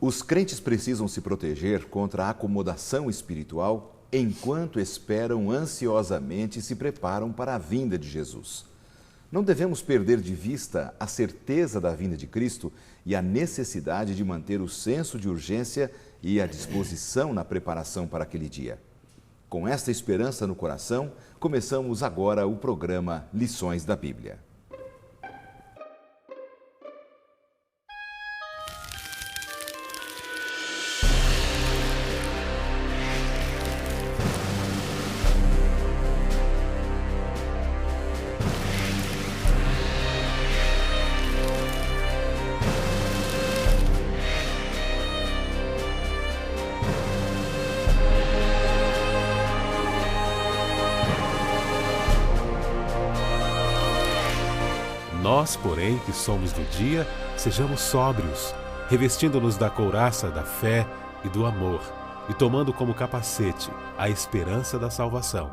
Os crentes precisam se proteger contra a acomodação espiritual enquanto esperam ansiosamente e se preparam para a vinda de Jesus. Não devemos perder de vista a certeza da vinda de Cristo e a necessidade de manter o senso de urgência e a disposição na preparação para aquele dia. Com esta esperança no coração, começamos agora o programa Lições da Bíblia. Nós, porém, que somos do dia, sejamos sóbrios, revestindo-nos da couraça da fé e do amor, e tomando como capacete a esperança da salvação.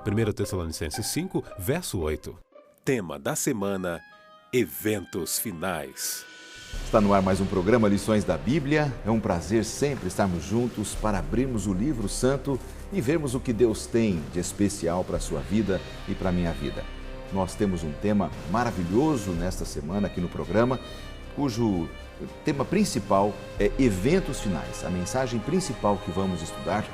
1 Tessalonicenses 5, verso 8. Tema da semana: Eventos Finais. Está no ar mais um programa Lições da Bíblia. É um prazer sempre estarmos juntos para abrirmos o livro santo e vermos o que Deus tem de especial para a sua vida e para a minha vida. Nós temos um tema maravilhoso nesta semana aqui no programa, cujo tema principal é eventos finais. A mensagem principal que vamos estudar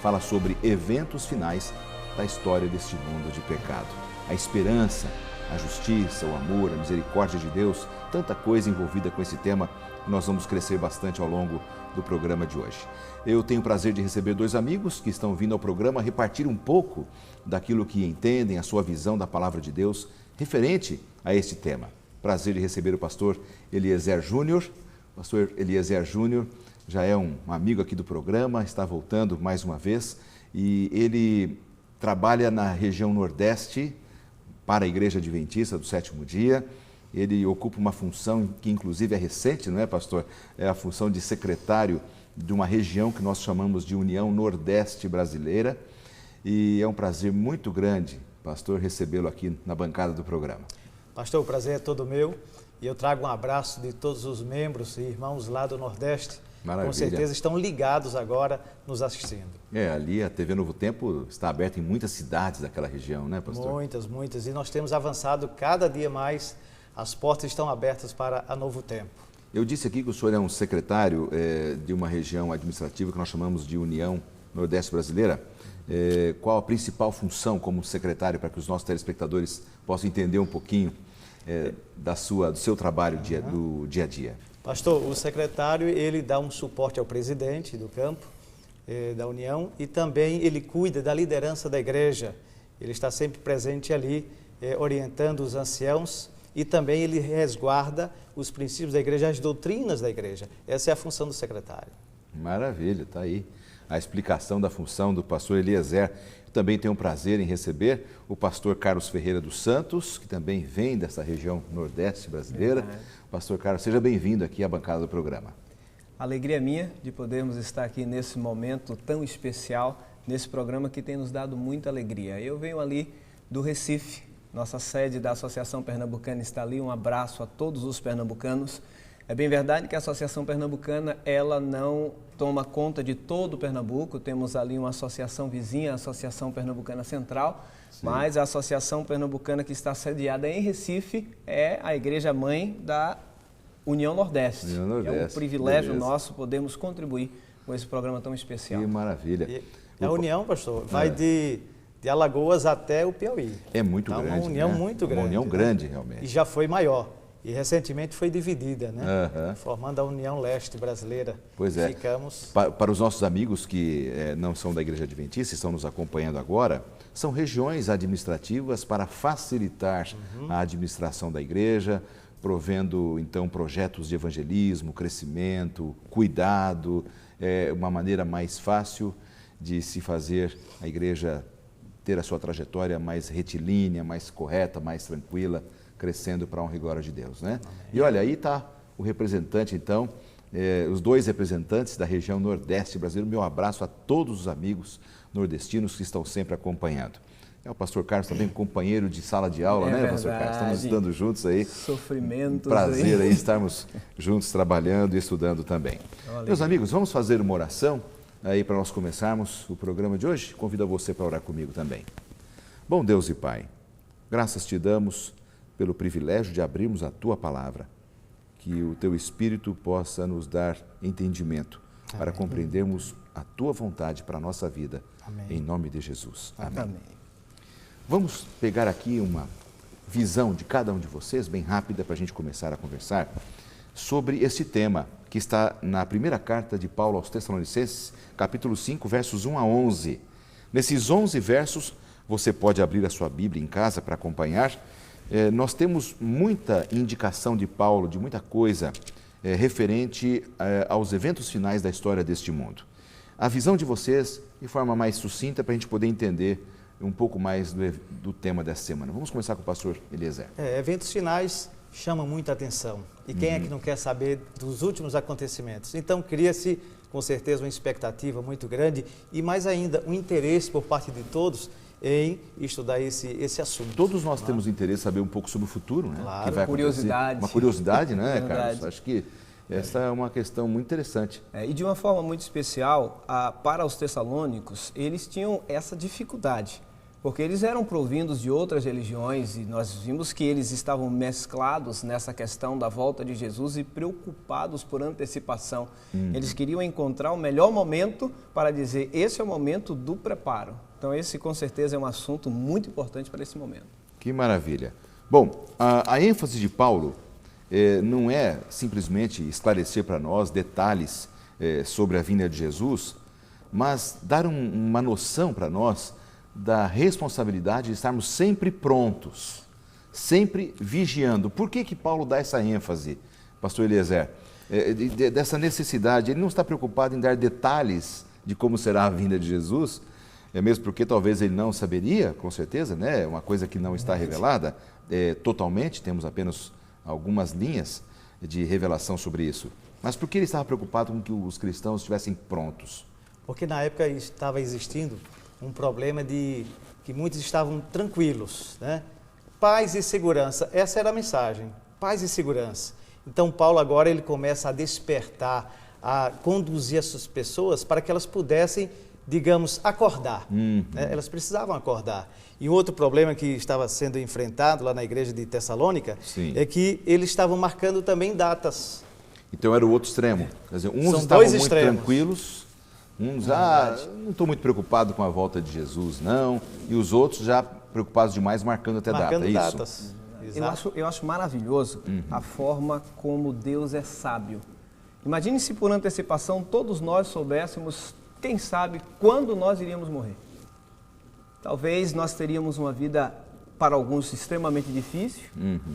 fala sobre eventos finais da história deste mundo de pecado. A esperança, a justiça, o amor, a misericórdia de Deus, tanta coisa envolvida com esse tema, nós vamos crescer bastante ao longo do programa de hoje. Eu tenho o prazer de receber dois amigos que estão vindo ao programa repartir um pouco daquilo que entendem, a sua visão da palavra de Deus referente a este tema. Prazer de receber o pastor Eliezer Júnior. O pastor Eliezer Júnior já é um amigo aqui do programa, está voltando mais uma vez e ele trabalha na região Nordeste para a Igreja Adventista do Sétimo Dia. Ele ocupa uma função que inclusive é recente, não é, pastor? É a função de secretário de uma região que nós chamamos de União Nordeste Brasileira. E é um prazer muito grande, pastor, recebê-lo aqui na bancada do programa. Pastor, o prazer é todo meu e eu trago um abraço de todos os membros e irmãos lá do Nordeste. Maravilha. Com certeza estão ligados agora, nos assistindo. Ali a TV Novo Tempo está aberta em muitas cidades daquela região, né, pastor? Muitas. E nós temos avançado cada dia mais, as portas estão abertas para a Novo Tempo. Eu disse aqui que o senhor é um secretário de uma região administrativa que nós chamamos de União Nordeste Brasileira. Qual a principal função como secretário para que os nossos telespectadores possam entender um pouquinho do seu trabalho do dia a dia? Pastor, o secretário ele dá um suporte ao presidente do campo da União e também ele cuida da liderança da igreja. Ele está sempre presente ali, orientando os anciãos e também ele resguarda os princípios da igreja, as doutrinas da igreja. Essa é a função do secretário. Maravilha, está aí a explicação da função do pastor Eliezer. Eu também tenho o prazer em receber o pastor Carlos Ferreira dos Santos, que também vem dessa região Nordeste brasileira. Pastor Carlos, seja bem-vindo aqui à bancada do programa. Alegria minha de podermos estar aqui nesse momento tão especial, nesse programa que tem nos dado muita alegria. Eu venho ali do Recife, nossa sede da Associação Pernambucana está ali. Um abraço a todos os pernambucanos. É bem verdade que a Associação Pernambucana, ela não toma conta de todo o Pernambuco, temos ali uma associação vizinha, a Associação Pernambucana Central, sim, mas a Associação Pernambucana que está sediada em Recife é a Igreja Mãe da União Nordeste. União Nordeste. É um privilégio nosso podermos contribuir com esse programa tão especial. Que maravilha. E a União, pastor, vai de Alagoas até o Piauí. É muito grande, uma união muito grande. Uma união grande, realmente. E já foi maior. E recentemente foi dividida, né? Formando a União Leste Brasileira. Pois é. Ficamos... Para os nossos amigos que não são da Igreja Adventista, estão nos acompanhando agora, são regiões administrativas para facilitar a administração da igreja, provendo, então, projetos de evangelismo, crescimento, cuidado, uma maneira mais fácil de se fazer a igreja ter a sua trajetória mais retilínea, mais correta, mais tranquila, crescendo para a honra e glória de Deus, né? Amém. E olha, aí está o representante, então, os dois representantes da região Nordeste brasileira. Meu abraço a todos os amigos nordestinos que estão sempre acompanhando. O pastor Carlos também, companheiro de sala de aula, né, pastor Carlos? Estamos estudando juntos aí. Sofrimentos. Prazer aí estarmos juntos trabalhando e estudando também. Meus amigos, vamos fazer uma oração aí para nós começarmos o programa de hoje? Convido você para orar comigo também. Bom Deus e Pai, graças te damos pelo privilégio de abrirmos a Tua Palavra. Que o Teu Espírito possa nos dar entendimento para compreendermos a Tua vontade para a nossa vida. Amém. Em nome de Jesus. Amém. Amém. Vamos pegar aqui uma visão de cada um de vocês, bem rápida, para a gente começar a conversar sobre esse tema que está na primeira carta de Paulo aos Tessalonicenses, capítulo 5, versos 1 a 11. Nesses 11 versos, você pode abrir a sua Bíblia em casa para acompanhar. Nós temos muita indicação de Paulo, de muita coisa referente aos eventos finais da história deste mundo. A visão de vocês, de forma mais sucinta, para a gente poder entender um pouco mais do tema dessa semana. Vamos começar com o pastor Eliezer. Eventos finais chamam muita atenção. E quem é que não quer saber dos últimos acontecimentos? Então, cria-se, com certeza, uma expectativa muito grande e, mais ainda, um interesse por parte de todos em estudar esse assunto. Todos nós temos interesse em saber um pouco sobre o futuro, né? Claro, que vai curiosidade. Uma curiosidade, né, Verdade. Carlos? Acho que essa é uma questão muito interessante. E de uma forma muito especial, para os tessalônicos, eles tinham essa dificuldade, porque eles eram provindos de outras religiões e nós vimos que eles estavam mesclados nessa questão da volta de Jesus e preocupados por antecipação. Eles queriam encontrar o melhor momento para dizer, esse é o momento do preparo. Então esse com certeza é um assunto muito importante para esse momento. Que maravilha. Bom, a ênfase de Paulo não é simplesmente esclarecer para nós detalhes sobre a vinda de Jesus, mas dar uma noção para nós da responsabilidade de estarmos sempre prontos, sempre vigiando. Por que Paulo dá essa ênfase, pastor Eliezer? Dessa necessidade, ele não está preocupado em dar detalhes de como será a vinda de Jesus, mesmo porque talvez ele não saberia, com certeza, né? Uma coisa que não está revelada totalmente, temos apenas algumas linhas de revelação sobre isso. Mas por que ele estava preocupado com que os cristãos estivessem prontos? Porque na época estava existindo um problema de que muitos estavam tranquilos, né? Paz e segurança, essa era a mensagem, paz e segurança. Então Paulo agora ele começa a despertar, a conduzir essas pessoas para que elas pudessem, digamos, acordar. Né? Elas precisavam acordar. E outro problema que estava sendo enfrentado lá na igreja de Tessalônica é que eles estavam marcando também datas. Então era o outro extremo. Quer dizer, uns São estavam dois muito extremos. tranquilos, uns, não estou muito preocupado com a volta de Jesus, não. E os outros já preocupados demais, marcando até data, é isso? datas. Eu acho maravilhoso a forma como Deus é sábio. Imagine se por antecipação todos nós soubéssemos, quem sabe, quando nós iríamos morrer. Talvez nós teríamos uma vida, para alguns, extremamente difícil,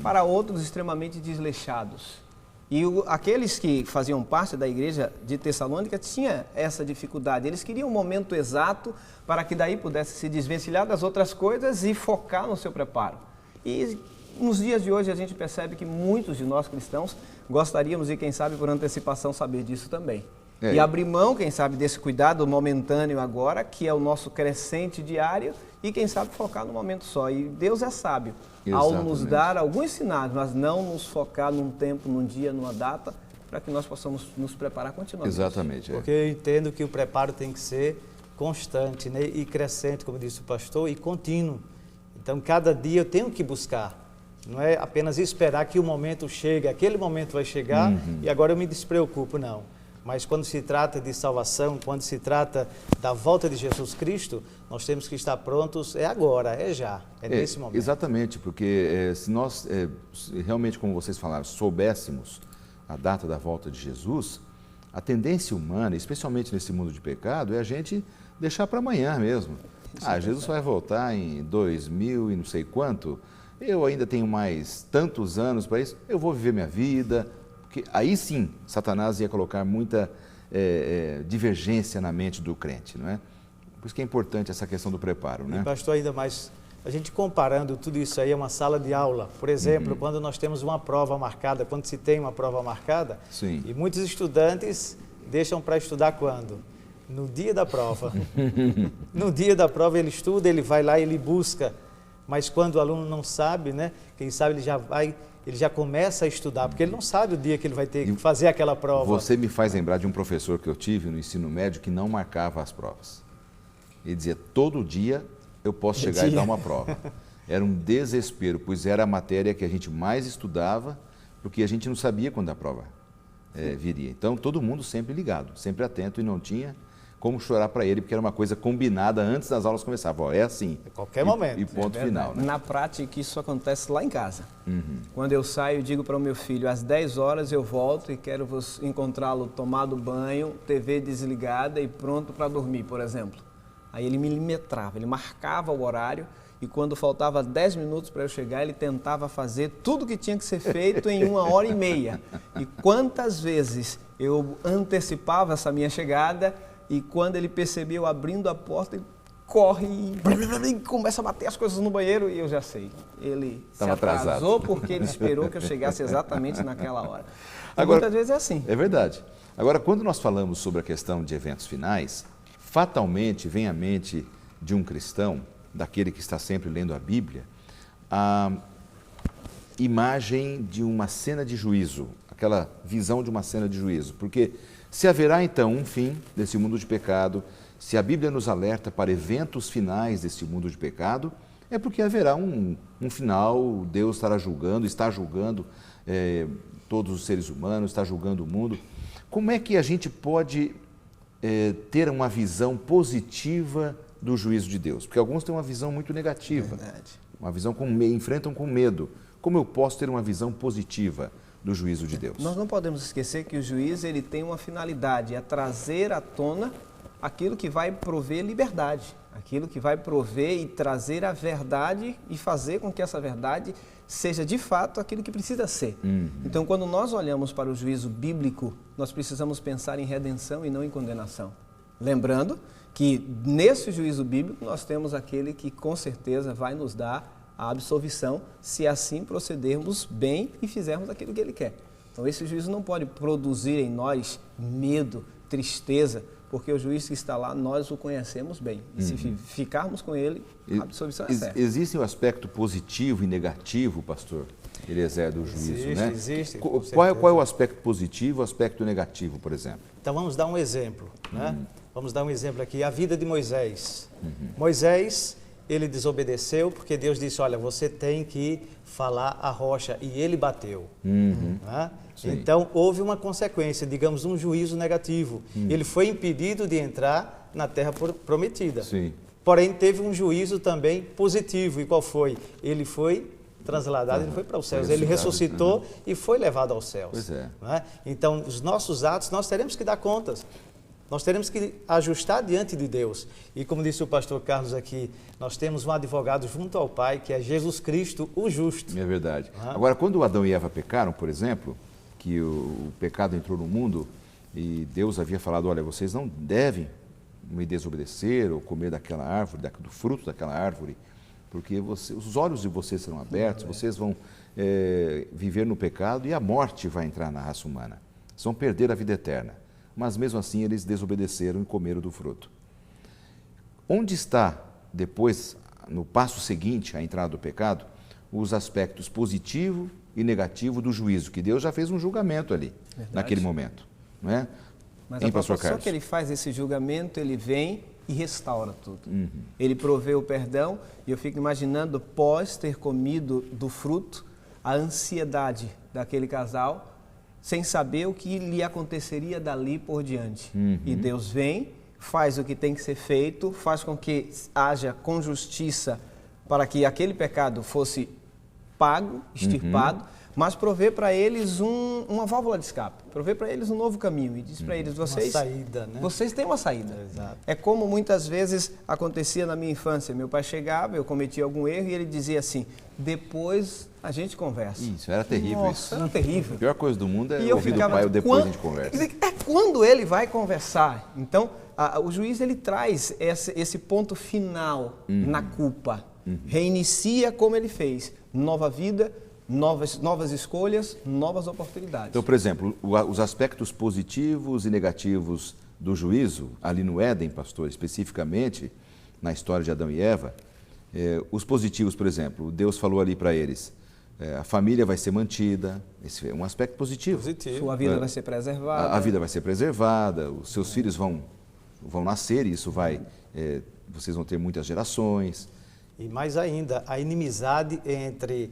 para outros, extremamente desleixados. E aqueles que faziam parte da igreja de Tessalônica tinham essa dificuldade. Eles queriam um momento exato para que daí pudesse se desvencilhar das outras coisas e focar no seu preparo. E nos dias de hoje a gente percebe que muitos de nós cristãos gostaríamos de, quem sabe, por antecipação, saber disso também. E abrir mão, quem sabe, desse cuidado momentâneo agora, que é o nosso crescente diário, e quem sabe focar no momento só. E Deus é sábio ao nos dar alguns sinais, mas não nos focar num tempo, num dia, numa data, para que nós possamos nos preparar continuamente. Exatamente. Porque eu entendo que o preparo tem que ser constante, né? E crescente, como disse o pastor, e contínuo. Então, cada dia eu tenho que buscar. Não é apenas esperar que o momento chegue, aquele momento vai chegar e agora eu me despreocupo, não. Mas quando se trata de salvação, quando se trata da volta de Jesus Cristo, nós temos que estar prontos, é agora, é já, é nesse momento. Exatamente, porque se nós realmente, como vocês falaram, soubéssemos a data da volta de Jesus, a tendência humana, especialmente nesse mundo de pecado, é a gente deixar para amanhã mesmo. Jesus vai voltar em 2000 e não sei quanto, eu ainda tenho mais tantos anos para isso, eu vou viver minha vida. Porque aí sim, Satanás ia colocar muita divergência na mente do crente, não é? Por isso que é importante essa questão do preparo, né? E pastor, ainda mais, a gente comparando tudo isso aí a uma sala de aula, por exemplo, quando nós temos uma prova marcada, quando se tem uma prova marcada, Sim. e muitos estudantes deixam para estudar quando? No dia da prova. No dia da prova ele estuda, ele vai lá, ele busca. Mas quando o aluno não sabe, né? Quem sabe ele já começa a estudar, porque ele não sabe o dia que ele vai ter que fazer aquela prova. Você me faz lembrar de um professor que eu tive no ensino médio que não marcava as provas. Ele dizia, todo dia eu posso chegar e dar uma prova. Era um desespero, pois era a matéria que a gente mais estudava, porque a gente não sabia quando a prova viria. Então, todo mundo sempre ligado, sempre atento, e não tinha como chorar para ele, porque era uma coisa combinada antes das aulas começavam. É assim. A qualquer momento. E ponto final. Né? Na prática, isso acontece lá em casa. Quando eu saio, digo para o meu filho, às 10 horas eu volto e quero encontrá-lo tomado banho, TV desligada e pronto para dormir, por exemplo. Aí ele milimetrava, ele marcava o horário, e quando faltava 10 minutos para eu chegar, ele tentava fazer tudo que tinha que ser feito em 1h30. E quantas vezes eu antecipava essa minha chegada, e quando ele percebeu abrindo a porta, ele corre e começa a bater as coisas no banheiro, e eu já sei. Ele se atrasou porque ele esperou que eu chegasse exatamente naquela hora. Agora, muitas vezes é assim. É verdade. Agora, quando nós falamos sobre a questão de eventos finais, fatalmente vem à mente de um cristão, daquele que está sempre lendo a Bíblia, a imagem de uma cena de juízo, aquela visão de uma cena de juízo. Porque se haverá então um fim desse mundo de pecado, se a Bíblia nos alerta para eventos finais desse mundo de pecado, é porque haverá um final, Deus está julgando todos os seres humanos, está julgando o mundo. Como é que a gente pode ter uma visão positiva do juízo de Deus? Porque alguns têm uma visão muito negativa, uma visão enfrentam com medo. Como eu posso ter uma visão positiva do juízo de Deus? Nós não podemos esquecer que o juiz ele tem uma finalidade, é trazer à tona aquilo que vai prover liberdade, aquilo que vai prover e trazer a verdade e fazer com que essa verdade seja de fato aquilo que precisa ser. Então, quando nós olhamos para o juízo bíblico, nós precisamos pensar em redenção e não em condenação. Lembrando que nesse juízo bíblico nós temos aquele que com certeza vai nos dar a absolvição se assim procedermos bem e fizermos aquilo que ele quer. Então esse juízo não pode produzir em nós medo, tristeza, porque o juiz que está lá, nós o conhecemos bem. E se ficarmos com ele, a absolvição é certa. Existe um aspecto positivo e negativo, pastor Eliezer, do juízo, né? Existe. Qual é o aspecto positivo e o aspecto negativo, por exemplo? Então vamos dar um exemplo, né? Vamos dar um exemplo aqui, a vida de Moisés. Moisés, ele desobedeceu porque Deus disse, olha, você tem que falar a rocha, e ele bateu. Né? Então houve uma consequência, digamos, um juízo negativo. Ele foi impedido de entrar na terra prometida. Porém teve um juízo também positivo. E qual foi? Ele foi transladado, ele foi para os céus, ele ressuscitou e foi levado aos céus. Pois é. Né? Então os nossos atos, nós teremos que dar contas. Nós teremos que ajustar diante de Deus. E como disse o pastor Carlos aqui, nós temos um advogado junto ao Pai, que é Jesus Cristo, o justo. É verdade. Agora, quando Adão e Eva pecaram, por exemplo, que o pecado entrou no mundo e Deus havia falado, olha, vocês não devem me desobedecer ou comer daquela árvore, do fruto daquela árvore, porque os olhos de vocês serão abertos, vocês vão viver no pecado e a morte vai entrar na raça humana. Vocês vão perder a vida eterna. Mas mesmo assim eles desobedeceram e comeram do fruto. Onde está, depois, no passo seguinte à entrada do pecado, os aspectos positivo e negativo do juízo? Que Deus já fez um julgamento ali, naquele momento. Não é? Mas a proporção que ele faz esse julgamento, ele vem e restaura tudo. Ele provê o perdão, e eu fico imaginando, pós ter comido do fruto, a ansiedade daquele casal, sem saber o que lhe aconteceria dali por diante. E Deus vem, faz o que tem que ser feito, faz com que haja com justiça para que aquele pecado fosse pago, extirpado, mas provê para eles uma válvula de escape, provê para eles um novo caminho e diz para eles, vocês, uma saída, né? Vocês têm uma saída. Exato. É como muitas vezes acontecia na minha infância, meu pai chegava, eu cometia algum erro e ele dizia assim, depois a gente conversa. Isso, era terrível. Nossa, era terrível. A pior coisa do mundo é ouvir do ficava, pai, depois a gente conversa. É quando ele vai conversar. Então, o juiz ele traz esse ponto final na culpa. Reinicia como ele fez. Nova vida, novas escolhas, novas oportunidades. Então, por exemplo, os aspectos positivos e negativos do juízo, ali no Éden, pastor, especificamente, na história de Adão e Eva, os positivos, por exemplo, Deus falou ali para eles, a família vai ser mantida, esse é um aspecto positivo. Sua vida vai ser preservada. A vida vai ser preservada, os seus filhos vão nascer e isso vocês vão ter muitas gerações. E mais ainda, a inimizade entre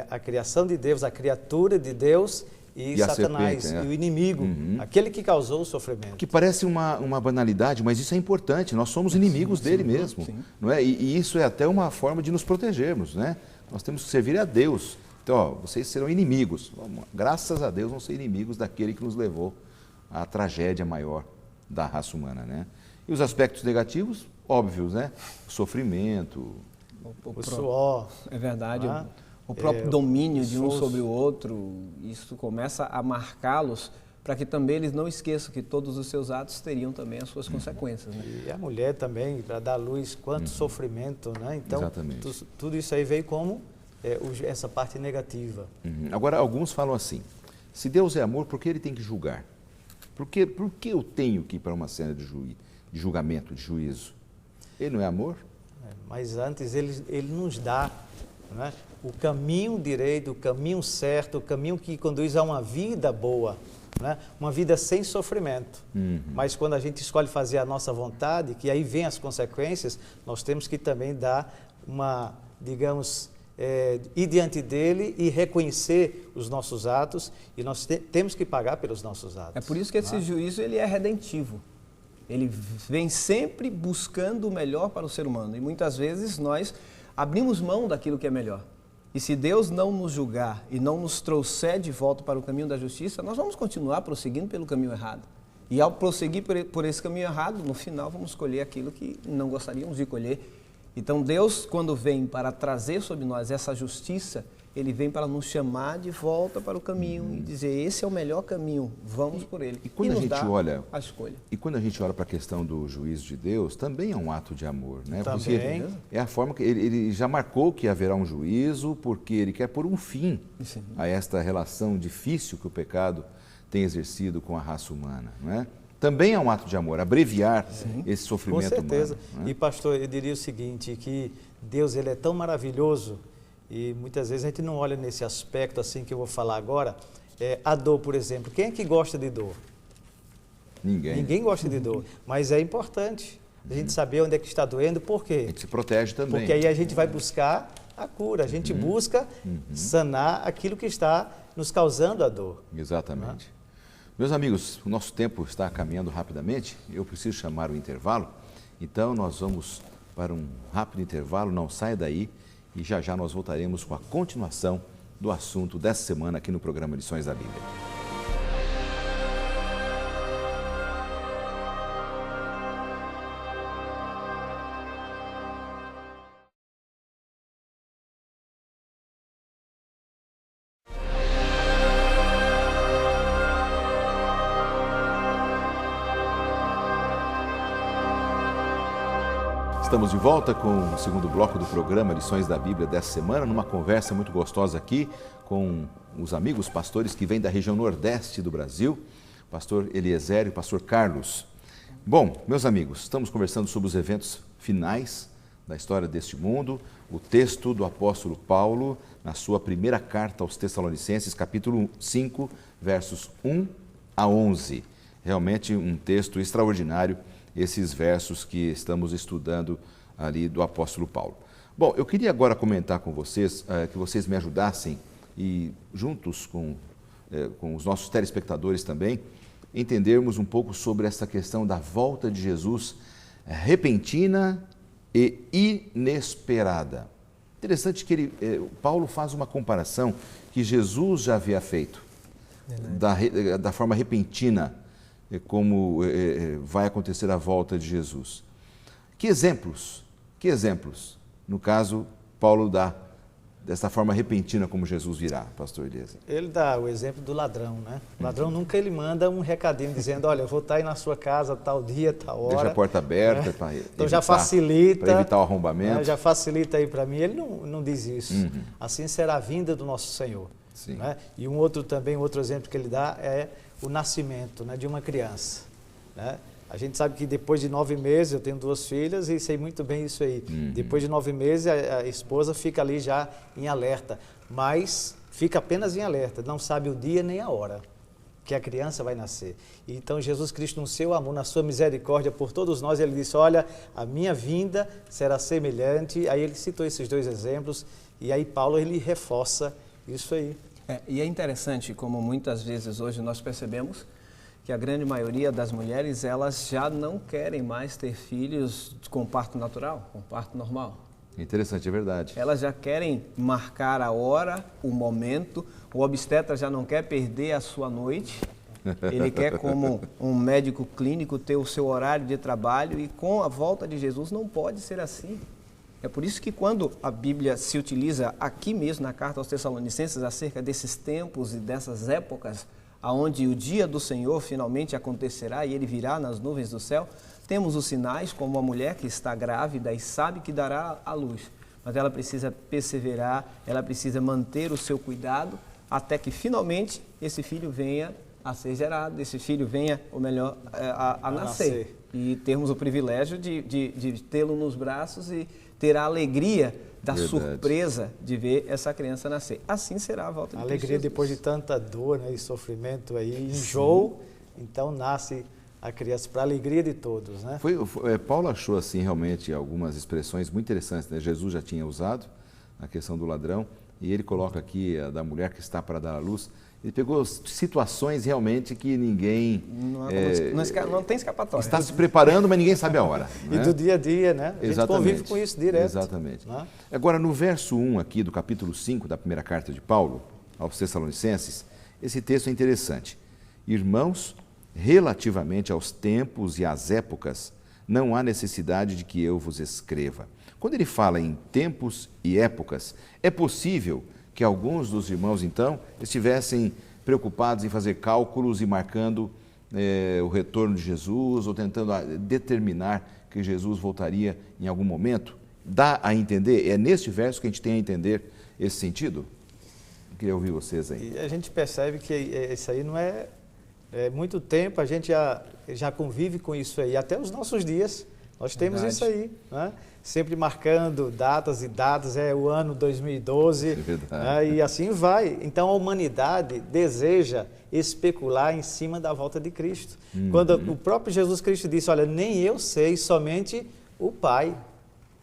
a criação de Deus, a criatura de Deus e Satanás, serpente, e o inimigo, aquele que causou o sofrimento. Que parece uma banalidade, mas isso é importante, nós somos inimigos dele mesmo. Não é? E isso é até uma forma de nos protegermos, né? Nós temos que servir a Deus. Então, vocês serão inimigos, graças a Deus vão ser inimigos daquele que nos levou à tragédia maior da raça humana, né? E os aspectos negativos, óbvios, né? O sofrimento, o suor. É verdade. O próprio domínio de um sobre o outro, isso começa a marcá-los para que também eles não esqueçam que todos os seus atos teriam também as suas consequências. Né? E a mulher também, para dar luz, quanto sofrimento, né? Então, tudo isso aí veio como essa parte negativa. Agora, alguns falam assim, se Deus é amor, por que ele tem que julgar? Por que eu tenho que ir para uma cena de julgamento, de juízo? Ele não é amor? Mas antes ele nos dá, né, o caminho direito, o caminho certo, o caminho que conduz a uma vida boa, né, uma vida sem sofrimento. Mas quando a gente escolhe fazer a nossa vontade, que aí vem as consequências, nós temos que também dar uma, digamos, ir diante dele e reconhecer os nossos atos, e nós temos que pagar pelos nossos atos. É por isso que esse juízo ele é redentivo. Ele vem sempre buscando o melhor para o ser humano. E muitas vezes nós abrimos mão daquilo que é melhor. E se Deus não nos julgar e não nos trouxer de volta para o caminho da justiça, nós vamos continuar prosseguindo pelo caminho errado. E ao prosseguir por esse caminho errado, no final vamos colher aquilo que não gostaríamos de colher. Então Deus, quando vem para trazer sobre nós essa justiça, Ele vem para nos chamar de volta para o caminho e dizer, esse é o melhor caminho, vamos por ele. E quando a gente olha a escolha. E quando a gente olha para a questão do juízo de Deus, também é um ato de amor, né? Também. Porque é a forma que ele já marcou que haverá um juízo, porque ele quer pôr um fim a esta relação difícil que o pecado tem exercido com a raça humana, não é? Também é um ato de amor, abreviar esse sofrimento humano. Com certeza. Humano, né? E pastor, eu diria o seguinte, que Deus ele é tão maravilhoso. E muitas vezes a gente não olha nesse aspecto assim que eu vou falar agora. A dor, por exemplo. Quem é que gosta de dor? Ninguém. Ninguém gosta de dor. Mas é importante a gente saber onde é que está doendo. Por quê? A gente se protege também. Porque aí a gente vai buscar a cura. A gente busca sanar aquilo que está nos causando a dor. Exatamente. Meus amigos, o nosso tempo está caminhando rapidamente. Eu preciso chamar o intervalo. Então nós vamos para um rápido intervalo. Não saia daí. E já já nós voltaremos com a continuação do assunto dessa semana aqui no programa Lições da Bíblia. Estamos de volta com o segundo bloco do programa Lições da Bíblia dessa semana, numa conversa muito gostosa aqui com os amigos pastores que vêm da região nordeste do Brasil, pastor Eliezer e pastor Carlos. Bom, meus amigos, estamos conversando sobre os eventos finais da história deste mundo, o texto do apóstolo Paulo na sua primeira carta aos Tessalonicenses, capítulo 5, versos 1 a 11. Realmente um texto extraordinário, esses versos que estamos estudando ali do apóstolo Paulo. Bom, eu queria agora comentar com vocês, que vocês me ajudassem e juntos com os nossos telespectadores também, entendermos um pouco sobre essa questão da volta de Jesus repentina e inesperada. Interessante que Paulo faz uma comparação que Jesus já havia feito da forma repentina, como vai acontecer a volta de Jesus. Que exemplos, no caso, Paulo dá dessa forma repentina como Jesus virá, pastor Eliezer? Ele dá o exemplo do ladrão, né? O ladrão nunca ele manda um recadinho dizendo, olha, eu vou estar aí na sua casa tal dia, tal hora. Deixa a porta aberta para então já facilita. Para evitar o arrombamento. Já facilita aí para mim. Ele não diz isso. Assim será a vinda do nosso Senhor. Sim. Né? E outro exemplo que ele dá é o nascimento, né, de uma criança. Né? A gente sabe que depois de 9 meses, eu tenho 2 filhas e sei muito bem isso aí. Depois de 9 meses, a esposa fica ali já em alerta, mas fica apenas em alerta, não sabe o dia nem a hora que a criança vai nascer. Então, Jesus Cristo, no seu amor, na sua misericórdia por todos nós, ele disse, olha, a minha vinda será semelhante. Aí ele citou esses 2 exemplos e aí Paulo, ele reforça isso aí. E é interessante como muitas vezes hoje nós percebemos que a grande maioria das mulheres, elas já não querem mais ter filhos com parto natural, com parto normal. Interessante, é verdade. Elas já querem marcar a hora, o momento, o obstetra já não quer perder a sua noite, ele quer, como um médico clínico, ter o seu horário de trabalho, e com a volta de Jesus não pode ser assim. É por isso que quando a Bíblia se utiliza aqui mesmo na carta aos Tessalonicenses acerca desses tempos e dessas épocas, onde o dia do Senhor finalmente acontecerá e ele virá nas nuvens do céu, temos os sinais, como a mulher que está grávida e sabe que dará à luz, mas ela precisa perseverar, ela precisa manter o seu cuidado até que finalmente esse filho venha a ser gerado, esse filho venha, ou melhor, a nascer. E termos o privilégio de tê-lo nos braços e ter a alegria da surpresa de ver essa criança nascer. Assim será a volta de Cristo. Alegria depois de tanta dor, né, e sofrimento aí, enjoo, então nasce a criança para a alegria de todos, né? Paulo achou assim realmente algumas expressões muito interessantes, né? Jesus já tinha usado a questão do ladrão e ele coloca aqui a da mulher que está para dar à luz. Ele pegou situações realmente que ninguém... Não tem escapatória. Está se preparando, mas ninguém sabe a hora. E do dia a dia, né? A gente convive com isso direto. Exatamente. Né? Agora, no verso 1 aqui do capítulo 5 da primeira carta de Paulo aos Tessalonicenses, esse texto é interessante. Irmãos, relativamente aos tempos e às épocas, não há necessidade de que eu vos escreva. Quando ele fala em tempos e épocas, é possível que alguns dos irmãos, então, estivessem preocupados em fazer cálculos e marcando o retorno de Jesus ou tentando determinar que Jesus voltaria em algum momento? Dá a entender? É neste verso que a gente tem a entender esse sentido? Eu queria ouvir vocês aí. E a gente percebe que isso aí não é muito tempo, a gente já convive com isso aí. Até os nossos dias, nós temos isso aí, né? Sempre marcando datas e datas, o ano 2012, né? E assim vai. Então a humanidade deseja especular em cima da volta de Cristo. Quando o próprio Jesus Cristo disse, olha, nem eu sei, somente o Pai.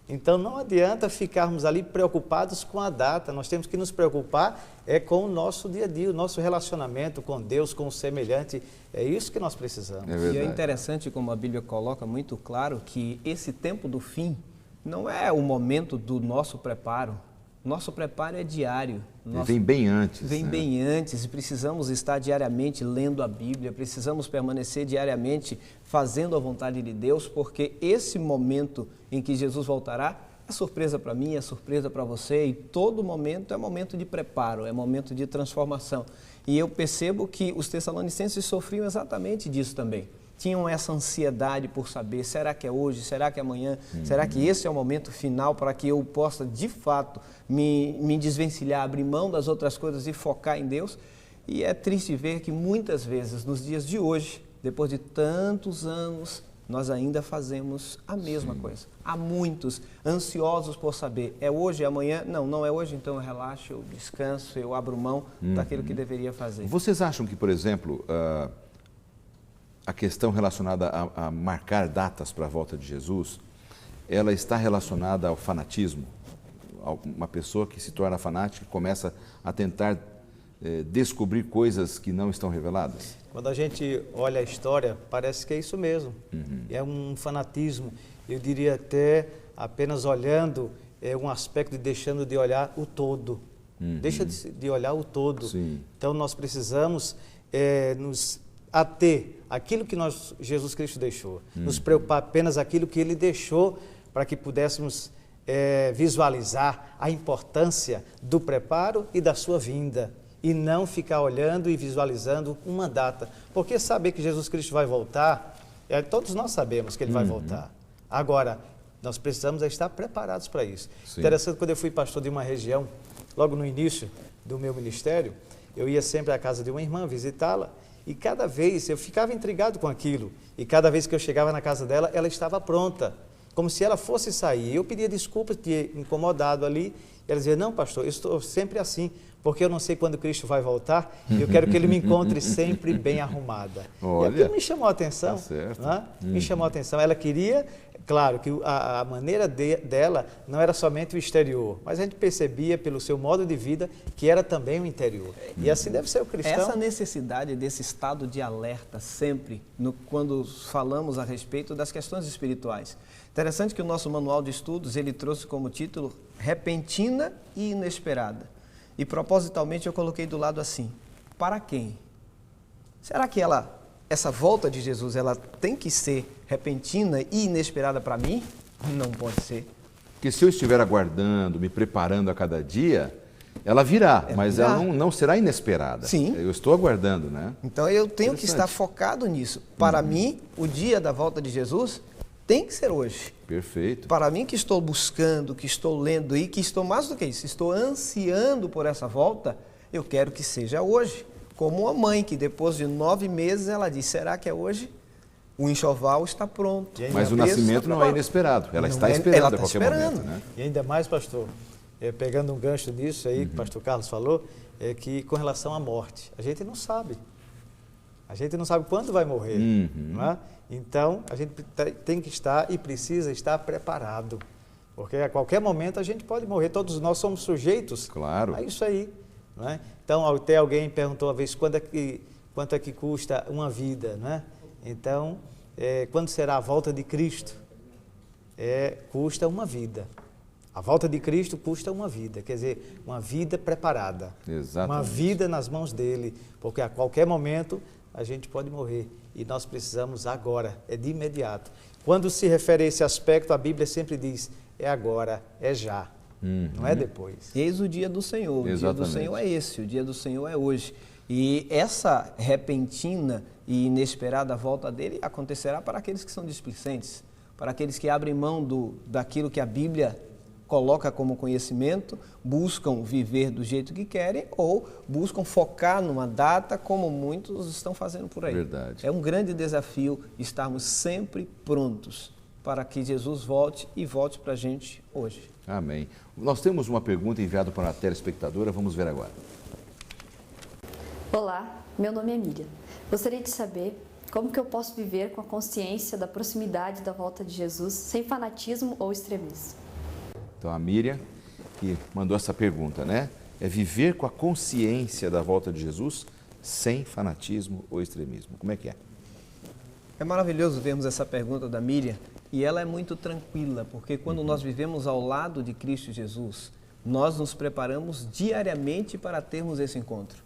Então não adianta ficarmos ali preocupados com a data, nós temos que nos preocupar com o nosso dia a dia, o nosso relacionamento com Deus, com o semelhante, é isso que nós precisamos. E é interessante como a Bíblia coloca muito claro que esse tempo do fim não é o momento do nosso preparo. Nosso preparo é diário. Vem bem antes. Vem bem antes. Precisamos estar diariamente lendo a Bíblia, precisamos permanecer diariamente fazendo a vontade de Deus, porque esse momento em que Jesus voltará é surpresa para mim, é surpresa para você, e todo momento é momento de preparo, é momento de transformação. E eu percebo que os tessalonicenses sofriam exatamente disso também. Tinham essa ansiedade por saber, será que é hoje, será que é amanhã, será que esse é o momento final para que eu possa, de fato, me desvencilhar, abrir mão das outras coisas e focar em Deus? E é triste ver que muitas vezes, nos dias de hoje, depois de tantos anos, nós ainda fazemos a mesma coisa. Há muitos ansiosos por saber, é hoje, é amanhã? Não, não é hoje, então eu relaxo, eu descanso, eu abro mão daquilo que deveria fazer. Vocês acham que, por exemplo, a questão relacionada a marcar datas para a volta de Jesus, ela está relacionada ao fanatismo? Uma pessoa que se torna fanática começa a tentar descobrir coisas que não estão reveladas? Quando a gente olha a história, parece que é isso mesmo. É um fanatismo. Eu diria até apenas olhando um aspecto e deixando de olhar o todo. Deixa de olhar o todo. Sim. Então nós precisamos nos ater aquilo que Jesus Cristo deixou. Nos preocupar apenas aquilo que Ele deixou para que pudéssemos visualizar a importância do preparo e da sua vinda. E não ficar olhando e visualizando uma data. Porque saber que Jesus Cristo vai voltar, todos nós sabemos que Ele vai voltar. Agora, nós precisamos estar preparados para isso. Sim. Interessante, quando eu fui pastor de uma região, logo no início do meu ministério, eu ia sempre à casa de uma irmã visitá-la, E cada vez eu ficava intrigado com aquilo. E cada vez que eu chegava na casa dela, ela estava pronta, como se ela fosse sair. Eu pedia desculpas de ter incomodado ali. Ela dizia, não, pastor, eu estou sempre assim, porque eu não sei quando Cristo vai voltar e eu quero que Ele me encontre sempre bem arrumada. Olha, e aquilo me chamou a atenção. Tá certo. Né? Me chamou a atenção. Ela queria, claro, que a maneira dela não era somente o exterior, mas a gente percebia pelo seu modo de vida que era também o interior. E assim deve ser o cristão. Essa necessidade desse estado de alerta sempre, quando falamos a respeito das questões espirituais. Interessante que o nosso manual de estudos, ele trouxe como título repentina e inesperada. E propositalmente eu coloquei do lado assim, para quem? Será que essa volta de Jesus, ela tem que ser repentina e inesperada para mim? Não pode ser. Porque se eu estiver aguardando, me preparando a cada dia, ela virá, mas ela não será inesperada. Sim. Eu estou aguardando, né? Então eu tenho que estar focado nisso. Para mim, o dia da volta de Jesus tem que ser hoje. Perfeito. Para mim que estou buscando, que estou lendo e que estou mais do que isso, estou ansiando por essa volta, eu quero que seja hoje. Como uma mãe que depois de 9 meses ela diz, será que é hoje? O enxoval está pronto. Mas o nascimento não é inesperado, ela está esperando a qualquer momento, né? E ainda mais, pastor, pegando um gancho nisso aí que o pastor Carlos falou, é que com relação à morte, a gente não sabe. A gente não sabe quando vai morrer, não é? Então, a gente tem que estar e precisa estar preparado, porque a qualquer momento a gente pode morrer, todos nós somos sujeitos a isso aí. Não é? Então, até alguém perguntou uma vez, quanto é que custa uma vida? Não é? Então, quando será a volta de Cristo? Custa uma vida. A volta de Cristo custa uma vida, quer dizer, uma vida preparada. Exatamente. Uma vida nas mãos dele, porque a qualquer momento a gente pode morrer e nós precisamos agora, de imediato. Quando se refere a esse aspecto, a Bíblia sempre diz, é agora, é já, não é depois. Eis o dia do Senhor, Exatamente. O dia do Senhor é esse, o dia do Senhor é hoje. E essa repentina e inesperada volta dele acontecerá para aqueles que são displicentes, para aqueles que abrem mão daquilo que a Bíblia coloca como conhecimento, buscam viver do jeito que querem ou buscam focar numa data como muitos estão fazendo por aí. Verdade. É um grande desafio estarmos sempre prontos para que Jesus volte e volte para a gente hoje. Amém. Nós temos uma pergunta enviada para a telespectadora, vamos ver agora. Olá, meu nome é Miriam. Gostaria de saber como que eu posso viver com a consciência da proximidade da volta de Jesus sem fanatismo ou extremismo. Então, a Miriam, que mandou essa pergunta, né? É viver com a consciência da volta de Jesus sem fanatismo ou extremismo. Como é que é? É maravilhoso vermos essa pergunta da Miriam e ela é muito tranquila, porque quando nós vivemos ao lado de Cristo Jesus, nós nos preparamos diariamente para termos esse encontro.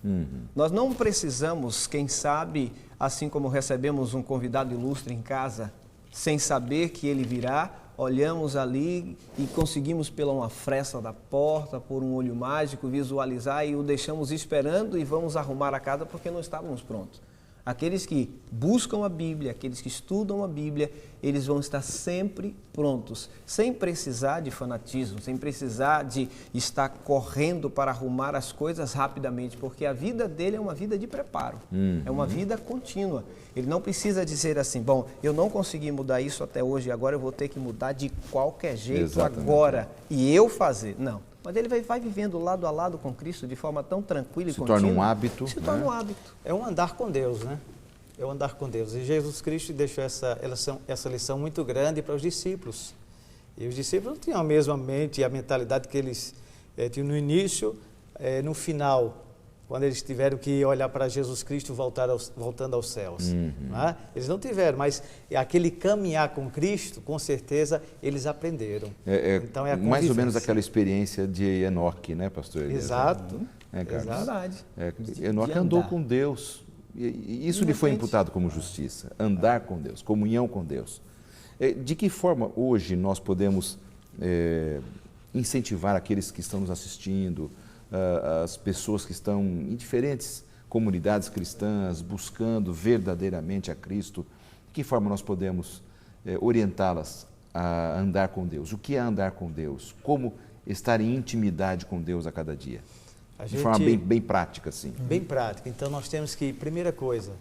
Nós não precisamos, quem sabe, assim como recebemos um convidado ilustre em casa, sem saber que ele virá, olhamos ali e conseguimos pela uma fresta da porta, por um olho mágico, visualizar e o deixamos esperando e vamos arrumar a casa porque não estávamos prontos. Aqueles que buscam a Bíblia, aqueles que estudam a Bíblia, eles vão estar sempre prontos, sem precisar de fanatismo, sem precisar de estar correndo para arrumar as coisas rapidamente, porque a vida dele é uma vida de preparo, é uma vida contínua. Ele não precisa dizer assim, bom, eu não consegui mudar isso até hoje, agora eu vou ter que mudar de qualquer jeito agora e eu fazer. Não. Mas ele vai vivendo lado a lado com Cristo de forma tão tranquila e contínua. Se torna um hábito. Se torna um hábito. É um andar com Deus, né? É um andar com Deus. E Jesus Cristo deixou essa lição muito grande para os discípulos. E os discípulos não tinham a mesma mente e a mentalidade que eles tinham no início, no final, quando eles tiveram que olhar para Jesus Cristo voltando aos céus. Não é? Eles não tiveram, mas aquele caminhar com Cristo, com certeza, eles aprenderam. Então, é a mais ou menos aquela experiência de Enoque, né, pastor Elias? Exato. Verdade. Enoque andou com Deus. E isso lhe foi imputado como justiça. Andar com Deus, comunhão com Deus. De que forma hoje nós podemos incentivar aqueles que estão nos assistindo, as pessoas que estão em diferentes comunidades cristãs, buscando verdadeiramente a Cristo, de que forma nós podemos orientá-las a andar com Deus? O que é andar com Deus? Como estar em intimidade com Deus a cada dia? De forma bem prática, assim. Bem prática. Então, nós temos que, primeira coisa,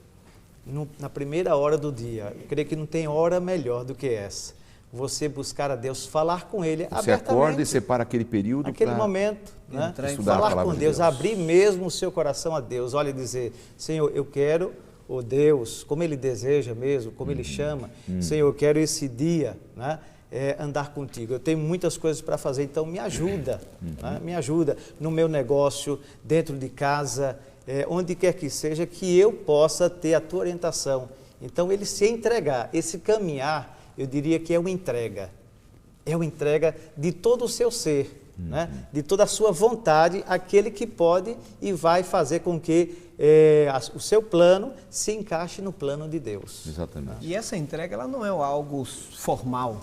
na primeira hora do dia, eu creio que não tem hora melhor do que essa. Você buscar a Deus, falar com Ele Você abertamente. acorda e separa aquele período Aquele momento, né? estudar a Falar palavra com de Deus, Deus. abrir mesmo o seu coração a Deus. Olha, e dizer, Senhor, eu quero, oh Deus, como Ele deseja mesmo, como Ele chama. Senhor, eu quero esse dia, né? Andar contigo. Eu tenho muitas coisas para fazer, então me ajuda, né? Me ajuda no meu negócio, dentro de casa, onde quer que seja, que eu possa ter a tua orientação. Então, ele se entregar, esse caminhar, eu diria que é uma entrega. É uma entrega de todo o seu ser, né? De toda a sua vontade, aquele que pode e vai fazer com que o seu plano se encaixe no plano de Deus. Exatamente. E essa entrega, ela não é algo formal,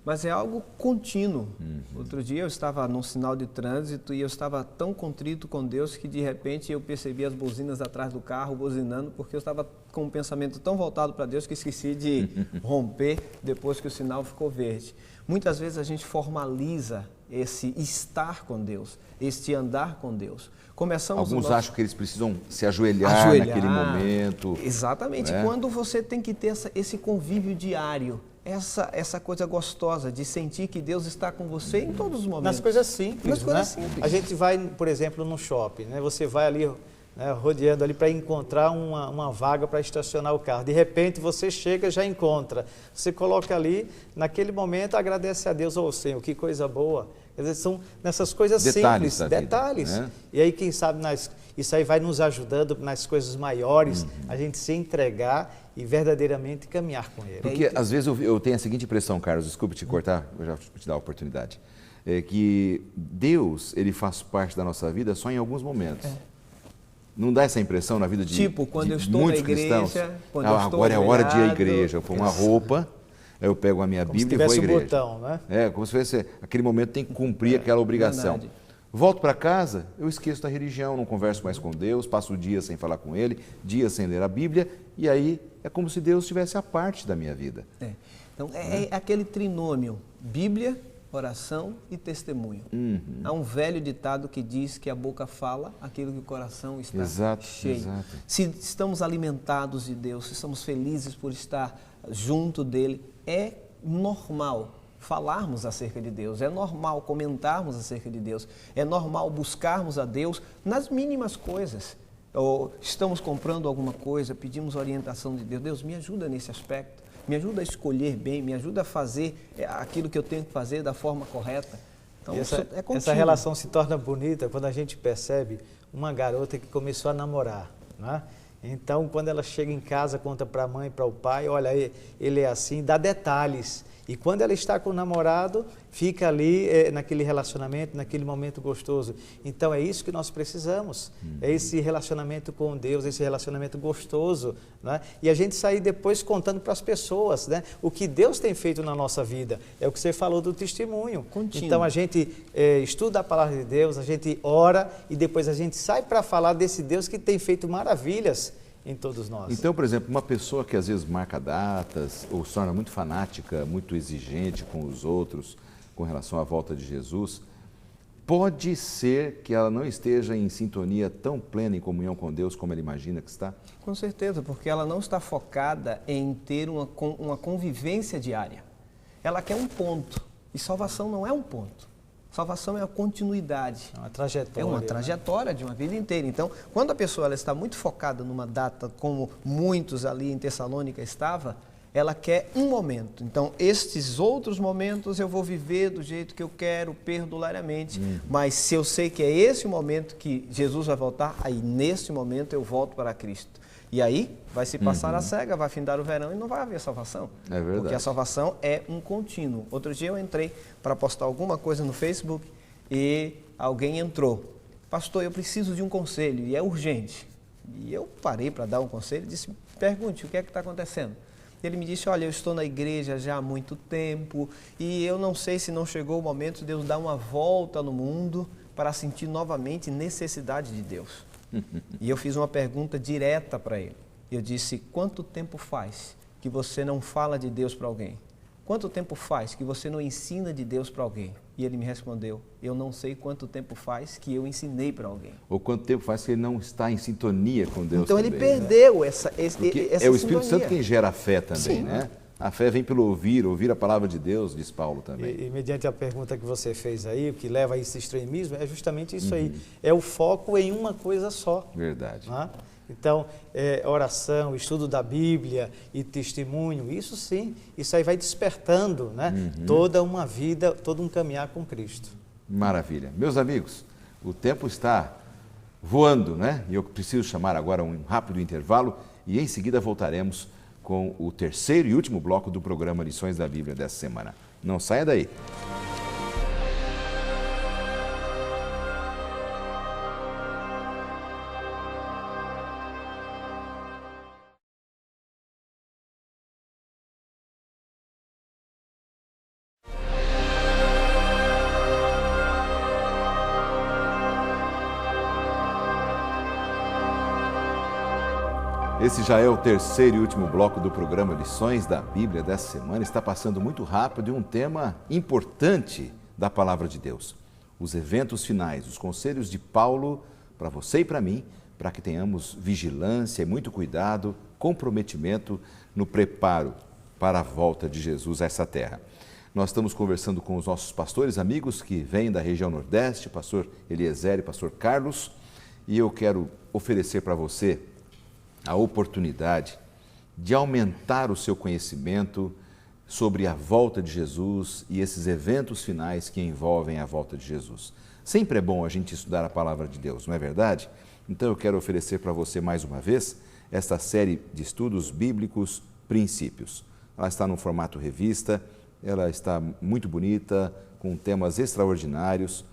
mas é algo contínuo. Outro dia eu estava num sinal de trânsito e eu estava tão contrito com Deus que de repente eu percebi as buzinas atrás do carro buzinando, porque eu estava com um pensamento tão voltado para Deus que esqueci de romper depois que o sinal ficou verde. Muitas vezes a gente formaliza esse estar com Deus, este andar com Deus. Alguns acham que eles precisam se ajoelhar naquele momento. Exatamente. Né? Quando você tem que ter esse convívio diário, essa coisa gostosa de sentir que Deus está com você em todos os momentos. Nas coisas simples, Nas coisas né? simples. A gente vai, por exemplo, no shopping, né? Você vai ali, né, rodeando ali para encontrar uma vaga para estacionar o carro. De repente você chega e já encontra. Você coloca ali, naquele momento agradece a Deus, ô Senhor, que coisa boa. Quer dizer, são nessas coisas Detalhes simples, da vida, detalhes. né? E aí, quem sabe, isso aí vai nos ajudando nas coisas maiores, a gente se entregar e verdadeiramente caminhar com Ele. Porque às vezes eu tenho a seguinte impressão, Carlos, desculpe te cortar, eu já vou te dar a oportunidade, é que Deus, ele faz parte da nossa vida só em alguns momentos. Não dá essa impressão na vida de Tipo, quando eu estou muitos na igreja, cristãos? quando eu estou agora é a hora de ir à ajoelhado. igreja, eu ponho uma roupa, eu pego a minha Como se Bíblia e vou à tivesse um igreja. botão, né? Como se fosse aquele momento tem que cumprir aquela obrigação. verdade. Volto para casa, eu esqueço da religião, não converso mais com Deus, passo o dia sem falar com Ele, dias sem ler a Bíblia, e aí é como se Deus estivesse à parte da minha vida. Então, é aquele trinômio, Bíblia, oração e testemunho. Há um velho ditado que diz que a boca fala aquilo que o coração está cheio. Exato. Se estamos alimentados de Deus, se estamos felizes por estar junto dEle, é normal falarmos acerca de Deus, é normal comentarmos acerca de Deus, é normal buscarmos a Deus nas mínimas coisas. Ou estamos comprando alguma coisa, pedimos orientação de Deus. Deus, me ajuda nesse aspecto, me ajuda a escolher bem, me ajuda a fazer aquilo que eu tenho que fazer da forma correta. Então, essa relação se torna bonita quando a gente percebe uma garota que começou a namorar, né? Então, quando ela chega em casa, conta para a mãe, para o pai, olha, ele é assim, dá detalhes. E quando ela está com o namorado, fica ali naquele relacionamento, naquele momento gostoso. Então, é isso que nós precisamos. É esse relacionamento com Deus, esse relacionamento gostoso, né? E a gente sair depois contando para as pessoas, né, o que Deus tem feito na nossa vida. É o que você falou do testemunho. Contínuo. Então, a gente estuda a palavra de Deus, a gente ora e depois a gente sai para falar desse Deus que tem feito maravilhas em todos nós. Então, por exemplo, uma pessoa que às vezes marca datas ou se torna muito fanática, muito exigente com os outros com relação à volta de Jesus, pode ser que ela não esteja em sintonia tão plena em comunhão com Deus como ela imagina que está? Com certeza, porque ela não está focada em ter uma convivência diária. Ela quer um ponto, e salvação não é um ponto. Salvação é a continuidade. É uma trajetória. É uma trajetória de uma vida inteira. Então, quando a pessoa ela está muito focada numa data, como muitos ali em Tessalônica estavam, ela quer um momento. Então, estes outros momentos eu vou viver do jeito que eu quero, perdulariamente. Mas se eu sei que é esse o momento que Jesus vai voltar, aí nesse momento eu volto para Cristo. E aí vai se passar a cega, vai findar o verão e não vai haver salvação. É verdade. Porque a salvação é um contínuo. Outro dia eu entrei para postar alguma coisa no Facebook e alguém entrou. Pastor, eu preciso de um conselho e é urgente. E eu parei para dar um conselho e disse, pergunte, o que é que está acontecendo? Ele me disse, olha, eu estou na igreja já há muito tempo e eu não sei se não chegou o momento de Deus dar uma volta no mundo para sentir novamente necessidade de Deus. E eu fiz uma pergunta direta para ele. Eu disse, quanto tempo faz que você não fala de Deus para alguém? Quanto tempo faz que você não ensina de Deus para alguém? E ele me respondeu, eu não sei quanto tempo faz que eu ensinei para alguém. Ou quanto tempo faz que ele não está em sintonia com Deus Então também, ele perdeu essa Porque essa é o Espírito sintonia. Santo quem gera a fé também, Sim. né? A fé vem pelo ouvir a palavra de Deus, diz Paulo também. E mediante a pergunta que você fez aí, o que leva a esse extremismo, é justamente isso aí. É o foco em uma coisa só. Verdade. Né? Então, oração, estudo da Bíblia e testemunho, isso sim, isso aí vai despertando, né? Toda uma vida, todo um caminhar com Cristo. Maravilha. Meus amigos, o tempo está voando, né? E eu preciso chamar agora um rápido intervalo e em seguida voltaremos com o terceiro e último bloco do programa Lições da Bíblia dessa semana. Não saia daí. Esse já é o terceiro e último bloco do programa Lições da Bíblia dessa semana. Está passando muito rápido e um tema importante da Palavra de Deus. Os eventos finais, os conselhos de Paulo para você e para mim, para que tenhamos vigilância e muito cuidado, comprometimento no preparo para a volta de Jesus a essa terra. Nós estamos conversando com os nossos pastores amigos que vêm da região Nordeste, pastor Eliezer e pastor Carlos, e eu quero oferecer para você a oportunidade de aumentar o seu conhecimento sobre a volta de Jesus e esses eventos finais que envolvem a volta de Jesus. Sempre é bom a gente estudar a palavra de Deus, não é verdade? Então eu quero oferecer para você mais uma vez esta série de estudos bíblicos Princípios. Ela está no formato revista, ela está muito bonita, com temas extraordinários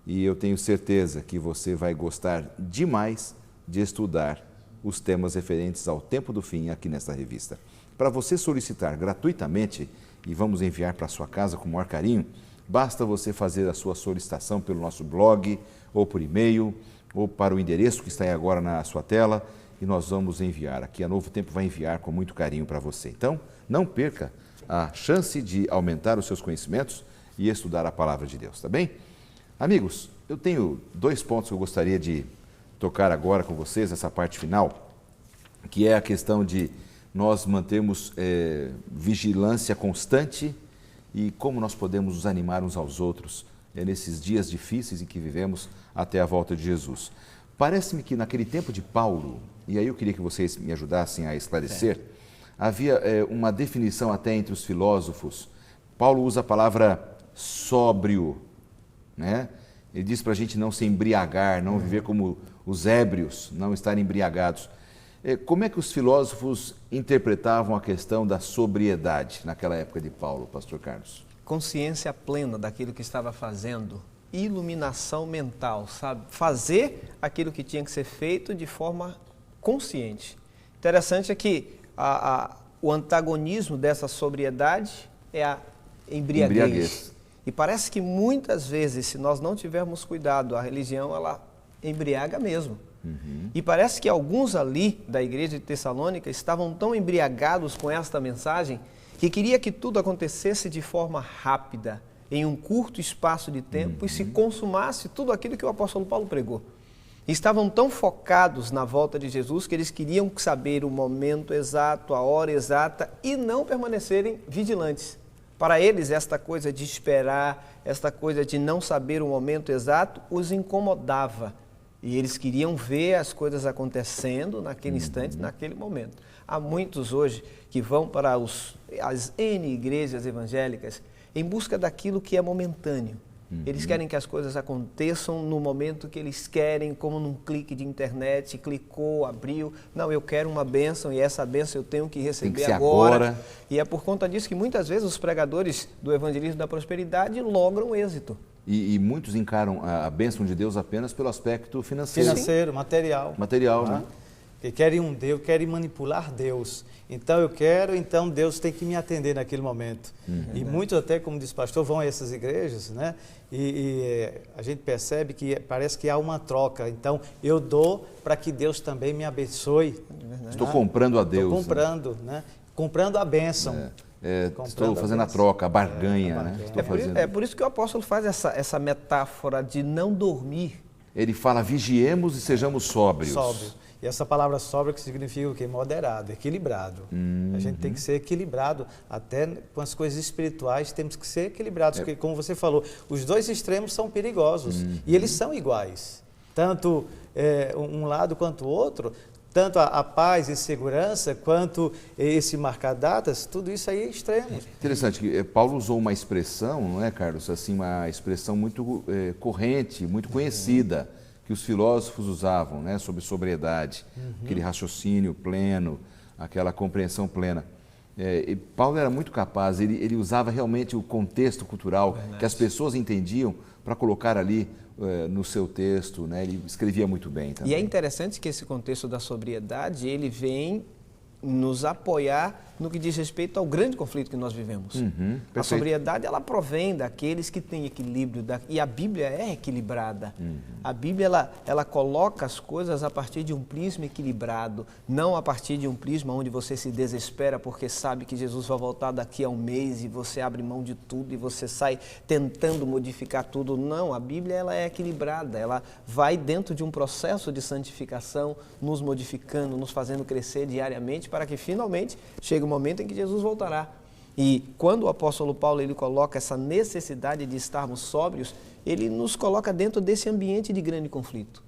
e eu tenho certeza que você vai gostar demais de estudar os temas referentes ao tempo do fim aqui nesta revista. Para você solicitar gratuitamente, e vamos enviar para a sua casa com o maior carinho, basta você fazer a sua solicitação pelo nosso blog, ou por e-mail, ou para o endereço que está aí agora na sua tela, e nós vamos enviar. Aqui a Novo Tempo vai enviar com muito carinho para você. Então, não perca a chance de aumentar os seus conhecimentos e estudar a Palavra de Deus, tá bem? Amigos, eu tenho 2 pontos que eu gostaria de tocar agora com vocês, nessa parte final, que é a questão de nós mantermos vigilância constante e como nós podemos nos animar uns aos outros nesses dias difíceis em que vivemos até a volta de Jesus. Parece-me que naquele tempo de Paulo, e aí eu queria que vocês me ajudassem a esclarecer, havia uma definição até entre os filósofos. Paulo usa a palavra sóbrio, né? Ele diz para a gente não se embriagar, não viver como os ébrios, não estar embriagados. Como é que os filósofos interpretavam a questão da sobriedade naquela época de Paulo, pastor Carlos? Consciência plena daquilo que estava fazendo, iluminação mental, sabe? Fazer aquilo que tinha que ser feito de forma consciente. Interessante é que o antagonismo dessa sobriedade é a embriaguez. E parece que muitas vezes, se nós não tivermos cuidado, a religião ela embriaga mesmo. E parece que alguns ali da igreja de Tessalônica estavam tão embriagados com esta mensagem que queria que tudo acontecesse de forma rápida, em um curto espaço de tempo e se consumasse tudo aquilo que o apóstolo Paulo pregou. E estavam tão focados na volta de Jesus que eles queriam saber o momento exato, a hora exata e não permanecerem vigilantes. Para eles, esta coisa de esperar, esta coisa de não saber o momento exato, os incomodava. E eles queriam ver as coisas acontecendo naquele instante, naquele momento. Há muitos hoje que vão para as N igrejas evangélicas em busca daquilo que é momentâneo. Eles querem que as coisas aconteçam no momento que eles querem, como num clique de internet, clicou, abriu. Não, eu quero uma bênção e essa bênção eu tenho que receber agora. E é por conta disso que muitas vezes os pregadores do evangelismo da prosperidade logram êxito. E muitos encaram a bênção de Deus apenas pelo aspecto financeiro. Financeiro, material. Material, né? Que querem um Deus, querem manipular Deus. Então eu quero, então Deus tem que me atender naquele momento. E muitos até, como diz o pastor, vão a essas igrejas, né? E a gente percebe que parece que há uma troca. Então eu dou para que Deus também me abençoe. Estou comprando a Deus. Estou comprando, né? Comprando a bênção. estou fazendo a troca, a barganha. Né? É por isso que o apóstolo faz essa metáfora de não dormir. Ele fala, vigiemos e sejamos sóbrios. Sóbrio. E essa palavra sóbrio que significa o quê? Moderado, equilibrado. A gente tem que ser equilibrado, até com as coisas espirituais temos que ser equilibrados, porque como você falou, os dois extremos são perigosos e eles são iguais. Tanto um lado quanto o outro, tanto a paz e segurança, quanto esse marcar datas, tudo isso aí é extremo. Interessante, que Paulo usou uma expressão, não é, Carlos? Assim, uma expressão muito corrente, muito conhecida, que os filósofos usavam, né, sobre sobriedade, aquele raciocínio pleno, aquela compreensão plena. E Paulo era muito capaz, ele usava realmente o contexto cultural que as pessoas entendiam para colocar ali no seu texto, né? Ele escrevia muito bem também. E é interessante que esse contexto da sobriedade, ele vem nos apoiar no que diz respeito ao grande conflito que nós vivemos. A sobriedade, ela provém daqueles que têm equilíbrio, e a Bíblia é equilibrada. A Bíblia, ela coloca as coisas a partir de um prisma equilibrado, não a partir de um prisma onde você se desespera porque sabe que Jesus vai voltar daqui a um mês e você abre mão de tudo e você sai tentando modificar tudo. Não, a Bíblia, ela é equilibrada, ela vai dentro de um processo de santificação, nos modificando, nos fazendo crescer diariamente para que finalmente chegue o momento em que Jesus voltará. E quando o apóstolo Paulo ele coloca essa necessidade de estarmos sóbrios, ele nos coloca dentro desse ambiente de grande conflito.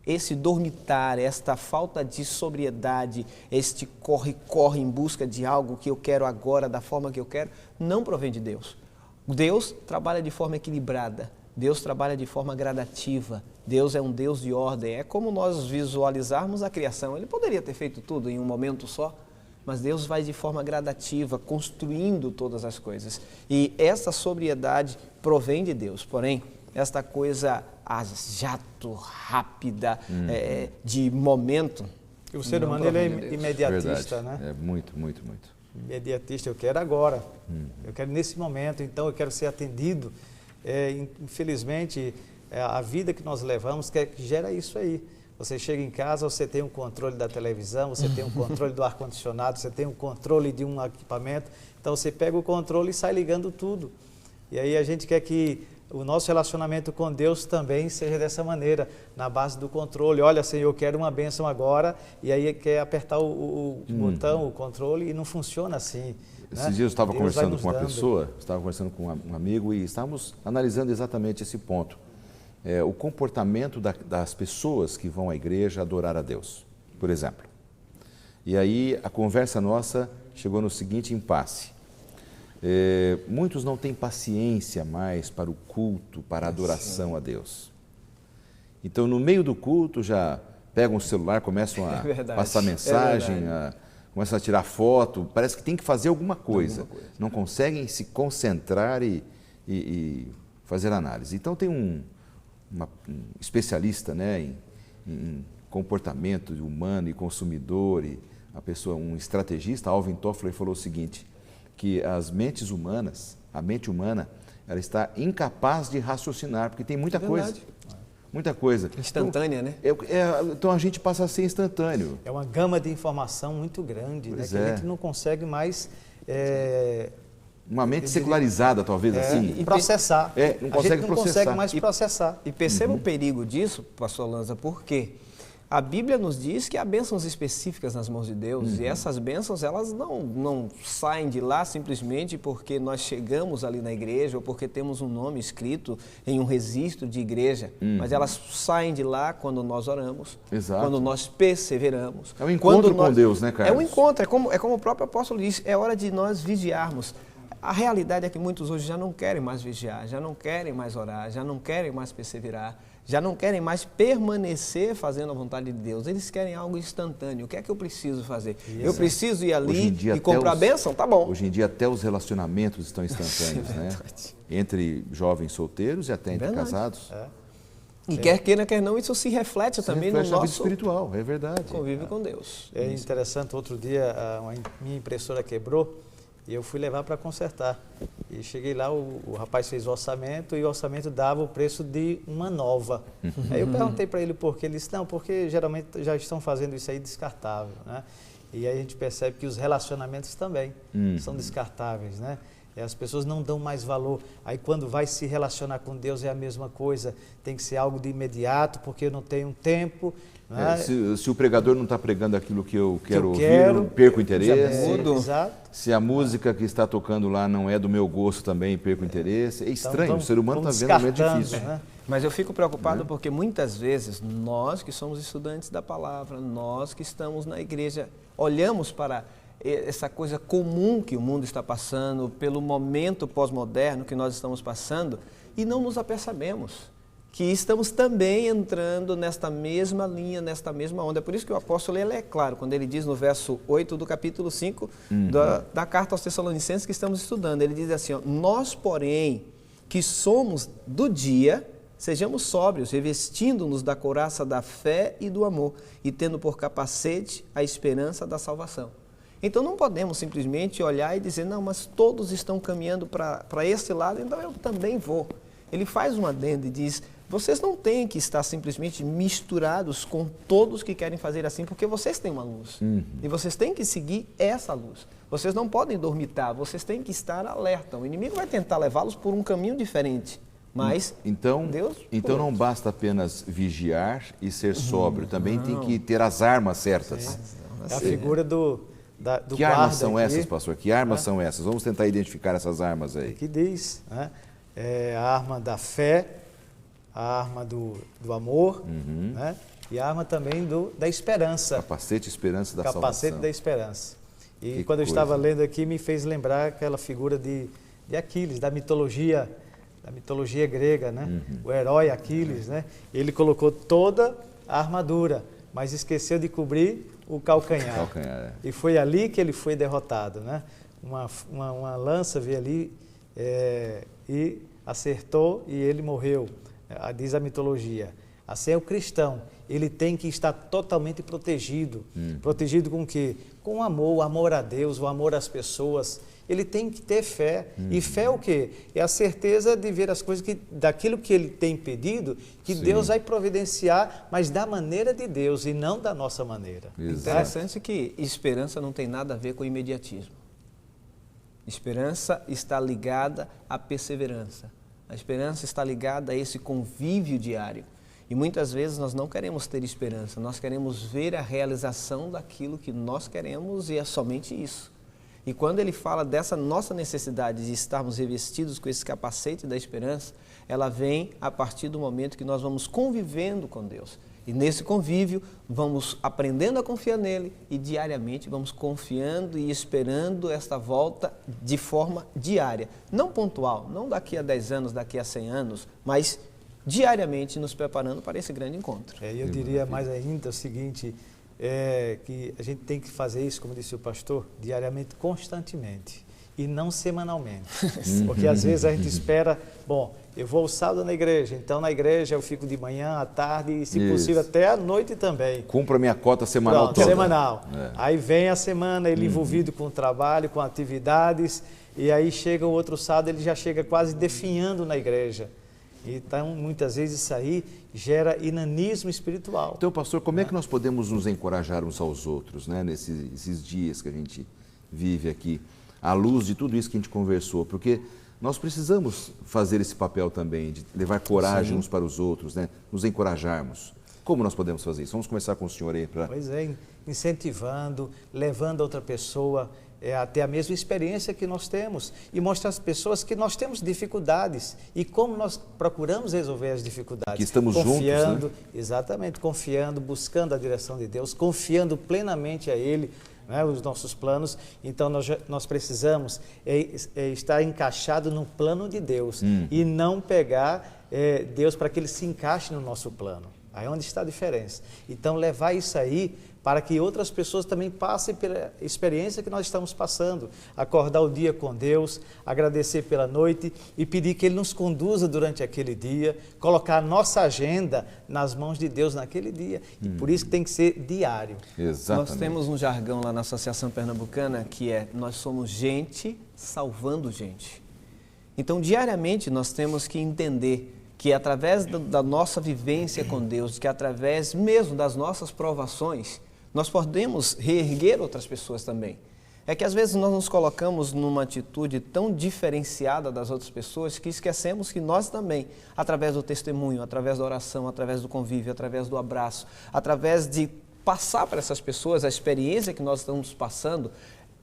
Esse dormitar, esta falta de sobriedade, este corre-corre em busca de algo que eu quero agora, da forma que eu quero, não provém de Deus. Deus trabalha de forma equilibrada, Deus trabalha de forma gradativa, Deus é um Deus de ordem. É como nós visualizarmos a criação. Ele poderia ter feito tudo em um momento só, mas Deus vai de forma gradativa, construindo todas as coisas. E essa sobriedade provém de Deus. Porém, esta coisa a jato, rápida, de momento... E o ser humano ele é imediatista, Verdade. né? É muito, muito, muito. Imediatista, eu quero agora, eu quero nesse momento, então eu quero ser atendido. Infelizmente, a vida que nós levamos que gera isso aí. Você chega em casa, você tem um controle da televisão, você tem um controle do ar-condicionado, você tem um controle de um equipamento. Então você pega o controle e sai ligando tudo. E aí a gente quer que o nosso relacionamento com Deus também seja dessa maneira, na base do controle. Olha, Senhor, eu quero uma bênção agora, e aí quer apertar o botão, o controle, e não funciona assim. Esses dias eu estava conversando com uma pessoa, estava conversando com um amigo e estávamos analisando exatamente esse ponto. O comportamento das pessoas que vão à igreja adorar a Deus, por exemplo. E aí a conversa nossa chegou no seguinte impasse. Muitos não têm paciência mais para o culto, para a adoração a Deus. Então, no meio do culto, já pegam o celular, começam a passar mensagem, começam a tirar foto, parece que tem que fazer alguma coisa. Não conseguem se concentrar e fazer análise. Então, tem um especialista, né, em comportamento humano e consumidor, e um estrategista, Alvin Toffler, falou o seguinte, que as mentes humanas, a mente humana, ela está incapaz de raciocinar, porque tem muita coisa. Muita coisa. Instantânea, né? Então a gente passa a ser instantâneo. É uma gama de informação muito grande, né, que a gente não consegue mais... uma mente secularizada, talvez assim. E processar. Não consegue consegue mais processar. E perceba o perigo disso, pastor Lanza, porque a Bíblia nos diz que há bênçãos específicas nas mãos de Deus, e essas bênçãos, elas não saem de lá simplesmente porque nós chegamos ali na igreja ou porque temos um nome escrito em um registro de igreja, mas elas saem de lá quando nós oramos, quando nós perseveramos. É um encontro com Deus, né, Carlos? É um encontro, é como o próprio apóstolo disse, é hora de nós vigiarmos. A realidade é que muitos hoje já não querem mais vigiar, já não querem mais orar, já não querem mais perseverar, já não querem mais permanecer fazendo a vontade de Deus. Eles querem algo instantâneo. O que é que eu preciso fazer? Eu preciso ir ali e comprar a bênção? Tá bom. Hoje em dia até os relacionamentos estão instantâneos, né? Entre jovens solteiros e até entre casados. E quer queira, quer não, isso se reflete também no nosso vida espiritual, é verdade. Convívio com Deus. É interessante, outro dia minha impressora quebrou E eu fui levar para consertar. E cheguei lá, o rapaz fez o orçamento e o orçamento dava o preço de uma nova. Aí eu perguntei para ele por quê. Ele disse, não, porque geralmente já estão fazendo isso aí descartável, né? E aí a gente percebe que os relacionamentos também são descartáveis, né? E as pessoas não dão mais valor. Aí quando vai se relacionar com Deus é a mesma coisa. Tem que ser algo de imediato, porque eu não tenho tempo. Né? Se o pregador não está pregando aquilo que eu quero ouvir, eu perco o interesse. Exato. Se a música que está tocando lá não é do meu gosto também, perco o interesse. É estranho, então, o ser humano está vendo, é difícil. Né? Mas eu fico preocupado porque muitas vezes nós que somos estudantes da palavra, nós que estamos na igreja, olhamos para essa coisa comum que o mundo está passando, pelo momento pós-moderno que nós estamos passando, e não nos apercebemos que estamos também entrando nesta mesma linha, nesta mesma onda. É por isso que o apóstolo ele é claro, quando ele diz no verso 8 do capítulo 5 da carta aos Tessalonicenses que estamos estudando, ele diz assim, ó, nós, porém, que somos do dia, sejamos sóbrios, revestindo-nos da couraça da fé e do amor, e tendo por capacete a esperança da salvação. Então não podemos simplesmente olhar e dizer, não, mas todos estão caminhando para esse lado, então eu também vou. Ele faz um adendo e diz, vocês não têm que estar simplesmente misturados com todos que querem fazer assim, porque vocês têm uma luz. E vocês têm que seguir essa luz. Vocês não podem dormitar, vocês têm que estar alerta. O inimigo vai tentar levá-los por um caminho diferente. Mas então Deus, não basta apenas vigiar e ser sóbrio, também tem que ter as armas certas. É a figura do que armas são aqui, essas, pastor? Que armas são essas? Vamos tentar identificar essas armas aí. Que diz, né? É a arma da fé, a arma do amor, né? E a arma também da esperança. Capacete, esperança da salvação. Capacete da esperança. E que quando eu coisa. estava lendo aqui, me fez lembrar aquela figura de Aquiles, da mitologia grega, né? O herói Aquiles, né? Ele colocou toda a armadura, mas esqueceu de cobrir o calcanhar. E foi ali que ele foi derrotado, né? Uma lança veio ali e acertou e ele morreu, diz a mitologia. Assim é o cristão, ele tem que estar totalmente protegido. Protegido com o quê? Com o amor a Deus, o amor às pessoas. Ele tem que ter fé. E fé é o quê? É a certeza de ver as coisas daquilo que ele tem pedido, que Deus vai providenciar, mas da maneira de Deus e não da nossa maneira. Interessante que esperança não tem nada a ver com imediatismo. Esperança está ligada à perseverança. A esperança está ligada a esse convívio diário. E muitas vezes nós não queremos ter esperança, nós queremos ver a realização daquilo que nós queremos e é somente isso. E quando ele fala dessa nossa necessidade de estarmos revestidos com esse capacete da esperança, ela vem a partir do momento que nós vamos convivendo com Deus. E nesse convívio, vamos aprendendo a confiar nele e diariamente vamos confiando e esperando esta volta de forma diária. Não pontual, não daqui a 10 anos, daqui a 100 anos, mas diariamente nos preparando para esse grande encontro. Eu diria mais ainda o seguinte, que a gente tem que fazer isso, como disse o pastor, diariamente, constantemente e não semanalmente. Porque às vezes a gente espera, bom, eu vou sábado na igreja, então na igreja eu fico de manhã, à tarde e, se possível, até à noite também. Cumpro a minha cota semanal toda. Semanal. Aí vem a semana, ele envolvido com o trabalho, com atividades, e aí chega o outro sábado, ele já chega quase definhando na igreja. Então, muitas vezes isso aí gera inanismo espiritual. Então, pastor, como é que nós podemos nos encorajar uns aos outros, né, nesses dias que a gente vive aqui, à luz de tudo isso que a gente conversou? Porque nós precisamos fazer esse papel também, de levar coragem uns para os outros, né, nos encorajarmos. Como nós podemos fazer isso? Vamos começar com o senhor aí. Pois é, incentivando, levando a outra pessoa a ter a mesma experiência que nós temos e mostrar às pessoas que nós temos dificuldades e como nós procuramos resolver as dificuldades. Que estamos confiando, juntos, né? Exatamente, confiando, buscando a direção de Deus, confiando plenamente a Ele, né, os nossos planos. Então nós precisamos estar encaixado no plano de Deus e não pegar Deus para que Ele se encaixe no nosso plano. Aí é onde está a diferença. Então levar isso aí para que outras pessoas também passem pela experiência que nós estamos passando. Acordar o dia com Deus, agradecer pela noite e pedir que Ele nos conduza durante aquele dia, colocar a nossa agenda nas mãos de Deus naquele dia. E por isso que tem que ser diário. Exatamente. Nós temos um jargão lá na Associação Pernambucana que é: nós somos gente salvando gente. Então, diariamente, nós temos que entender que através da nossa vivência com Deus, que através mesmo das nossas provações, nós podemos reerguer outras pessoas também. É que às vezes nós nos colocamos numa atitude tão diferenciada das outras pessoas que esquecemos que nós também, através do testemunho, através da oração, através do convívio, através do abraço, através de passar para essas pessoas a experiência que nós estamos passando,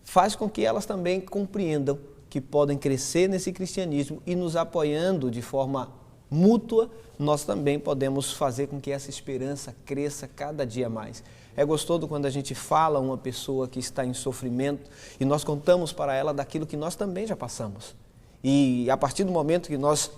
faz com que elas também compreendam que podem crescer nesse cristianismo e nos apoiando de forma mútua, nós também podemos fazer com que essa esperança cresça cada dia mais. É gostoso quando a gente fala a uma pessoa que está em sofrimento e nós contamos para ela daquilo que nós também já passamos. E a partir do momento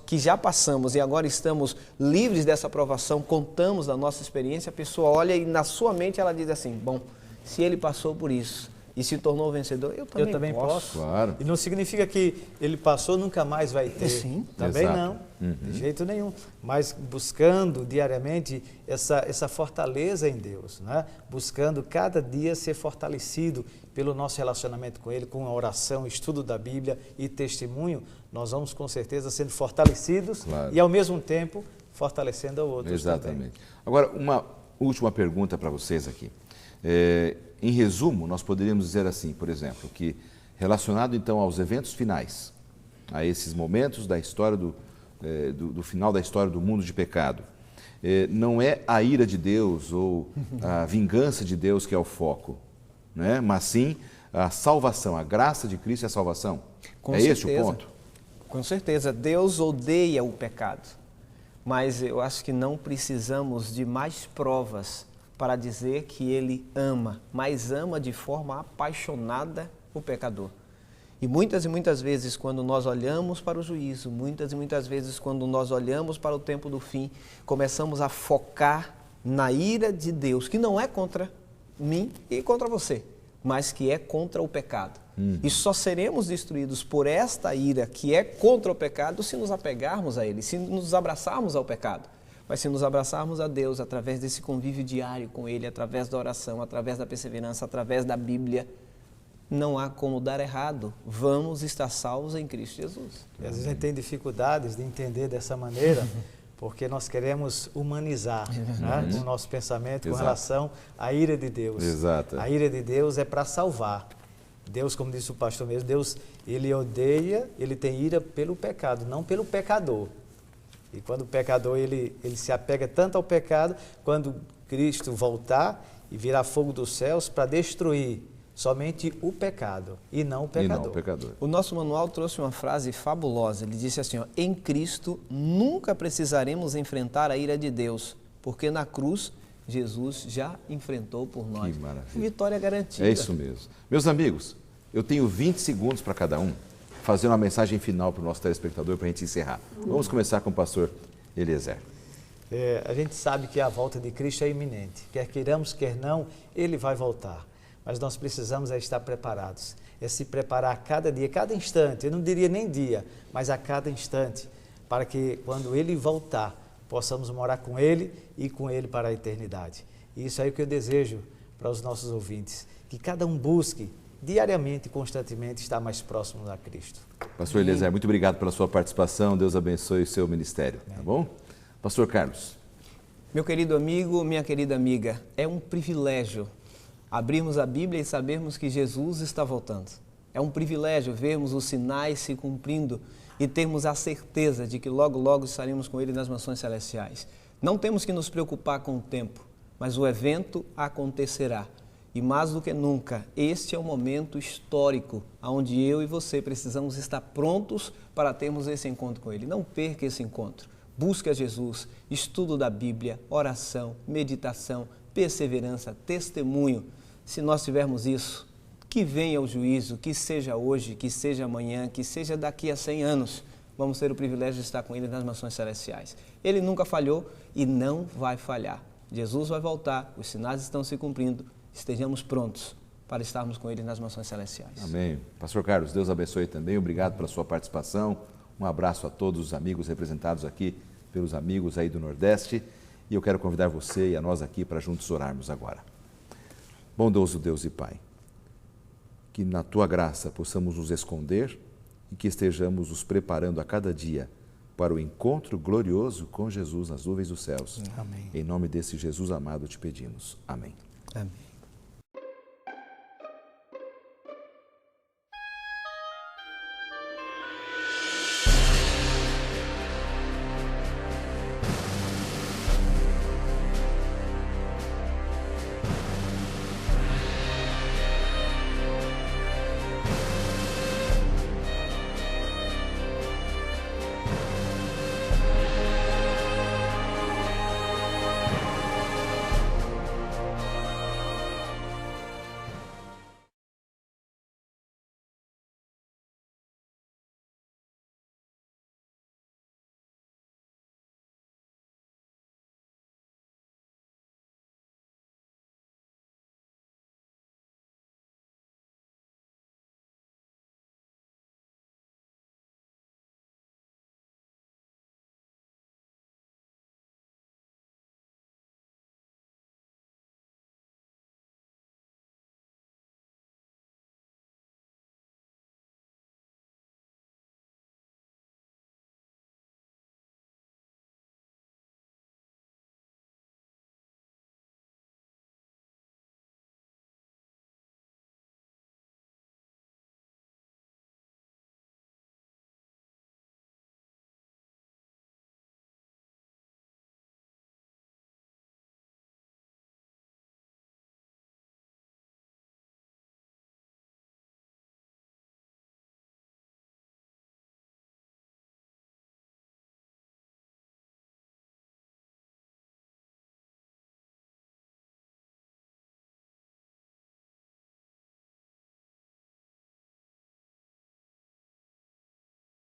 que já passamos e agora estamos livres dessa provação, contamos da nossa experiência, a pessoa olha e na sua mente ela diz assim: bom, se ele passou por isso e se tornou vencedor, eu também posso. Claro. E não significa que ele passou, nunca mais vai ter. Sim. Também Exato. não, de jeito nenhum. Mas buscando diariamente essa fortaleza em Deus, né? Buscando cada dia ser fortalecido pelo nosso relacionamento com Ele, com a oração, estudo da Bíblia e testemunho, nós vamos com certeza sendo fortalecidos, claro, e ao mesmo tempo fortalecendo a outros. Exatamente. Também. Agora, uma última pergunta para vocês aqui. Em resumo, nós poderíamos dizer assim, por exemplo, que relacionado então aos eventos finais, a esses momentos da história do final da história do mundo de pecado, não é a ira de Deus ou a vingança de Deus que é o foco, né? Mas sim a salvação, a graça de Cristo e a salvação. Com certeza. Esse o ponto? Com certeza. Deus odeia o pecado, mas eu acho que não precisamos de mais provas para dizer que Ele ama, mas ama de forma apaixonada o pecador. E muitas vezes, quando nós olhamos para o juízo, muitas vezes, quando nós olhamos para o tempo do fim, começamos a focar na ira de Deus, que não é contra mim e contra você, mas que é contra o pecado. E só seremos destruídos por esta ira que é contra o pecado se nos apegarmos a Ele, se nos abraçarmos ao pecado. Mas se nos abraçarmos a Deus através desse convívio diário com Ele, através da oração, através da perseverança, através da Bíblia, não há como dar errado. Vamos estar salvos em Cristo Jesus. E às vezes a gente tem dificuldades de entender dessa maneira, porque nós queremos humanizar, né, o nosso pensamento com relação à ira de Deus. Exato. A ira de Deus é para salvar. Deus, como disse o pastor mesmo, Deus, Ele odeia, Ele tem ira pelo pecado, não pelo pecador. E quando o pecador ele se apega tanto ao pecado, quando Cristo voltar e virar fogo dos céus para destruir somente o pecado e não o pecador. O nosso manual trouxe uma frase fabulosa. Ele disse assim: em Cristo nunca precisaremos enfrentar a ira de Deus, porque na cruz Jesus já enfrentou por nós. Que maravilha. Vitória garantida. É isso mesmo. Meus amigos, eu tenho 20 segundos para cada um fazer uma mensagem final para o nosso telespectador para a gente encerrar. Vamos começar com o pastor Eliezer. A gente sabe que a volta de Cristo é iminente. Quer queiramos, quer não, Ele vai voltar. Mas nós precisamos estar preparados. É se preparar a cada dia, cada instante. Eu não diria nem dia, mas a cada instante. Para que quando Ele voltar, possamos morar com Ele e com Ele para a eternidade. E isso é o que eu desejo para os nossos ouvintes. Que cada um busque diariamente e constantemente estar mais próximo a Cristo. Pastor Eliezer, muito obrigado pela sua participação. Deus abençoe o seu ministério. Tá bom? Pastor Carlos. Meu querido amigo, minha querida amiga, é um privilégio abrirmos a Bíblia e sabermos que Jesus está voltando. É um privilégio vermos os sinais se cumprindo e termos a certeza de que logo, logo estaremos com Ele nas mansões celestiais. Não temos que nos preocupar com o tempo, mas o evento acontecerá. E mais do que nunca, este é o momento histórico onde eu e você precisamos estar prontos para termos esse encontro com Ele. Não perca esse encontro. Busque a Jesus, estudo da Bíblia, oração, meditação, perseverança, testemunho. Se nós tivermos isso, que venha o juízo, que seja hoje, que seja amanhã, que seja daqui a 100 anos, vamos ter o privilégio de estar com Ele nas mansões celestiais. Ele nunca falhou e não vai falhar. Jesus vai voltar, os sinais estão se cumprindo estejamos prontos para estarmos com Ele nas mansões celestiais. Amém. Pastor Carlos, Deus abençoe também. Obrigado pela sua participação. Um abraço a todos os amigos representados aqui pelos amigos aí do Nordeste. E eu quero convidar você e a nós aqui para juntos orarmos agora. Bondoso Deus e Pai, que na Tua graça possamos nos esconder e que estejamos nos preparando a cada dia para o encontro glorioso com Jesus nas nuvens dos céus. Amém. Em nome desse Jesus amado te pedimos. Amém. Amém.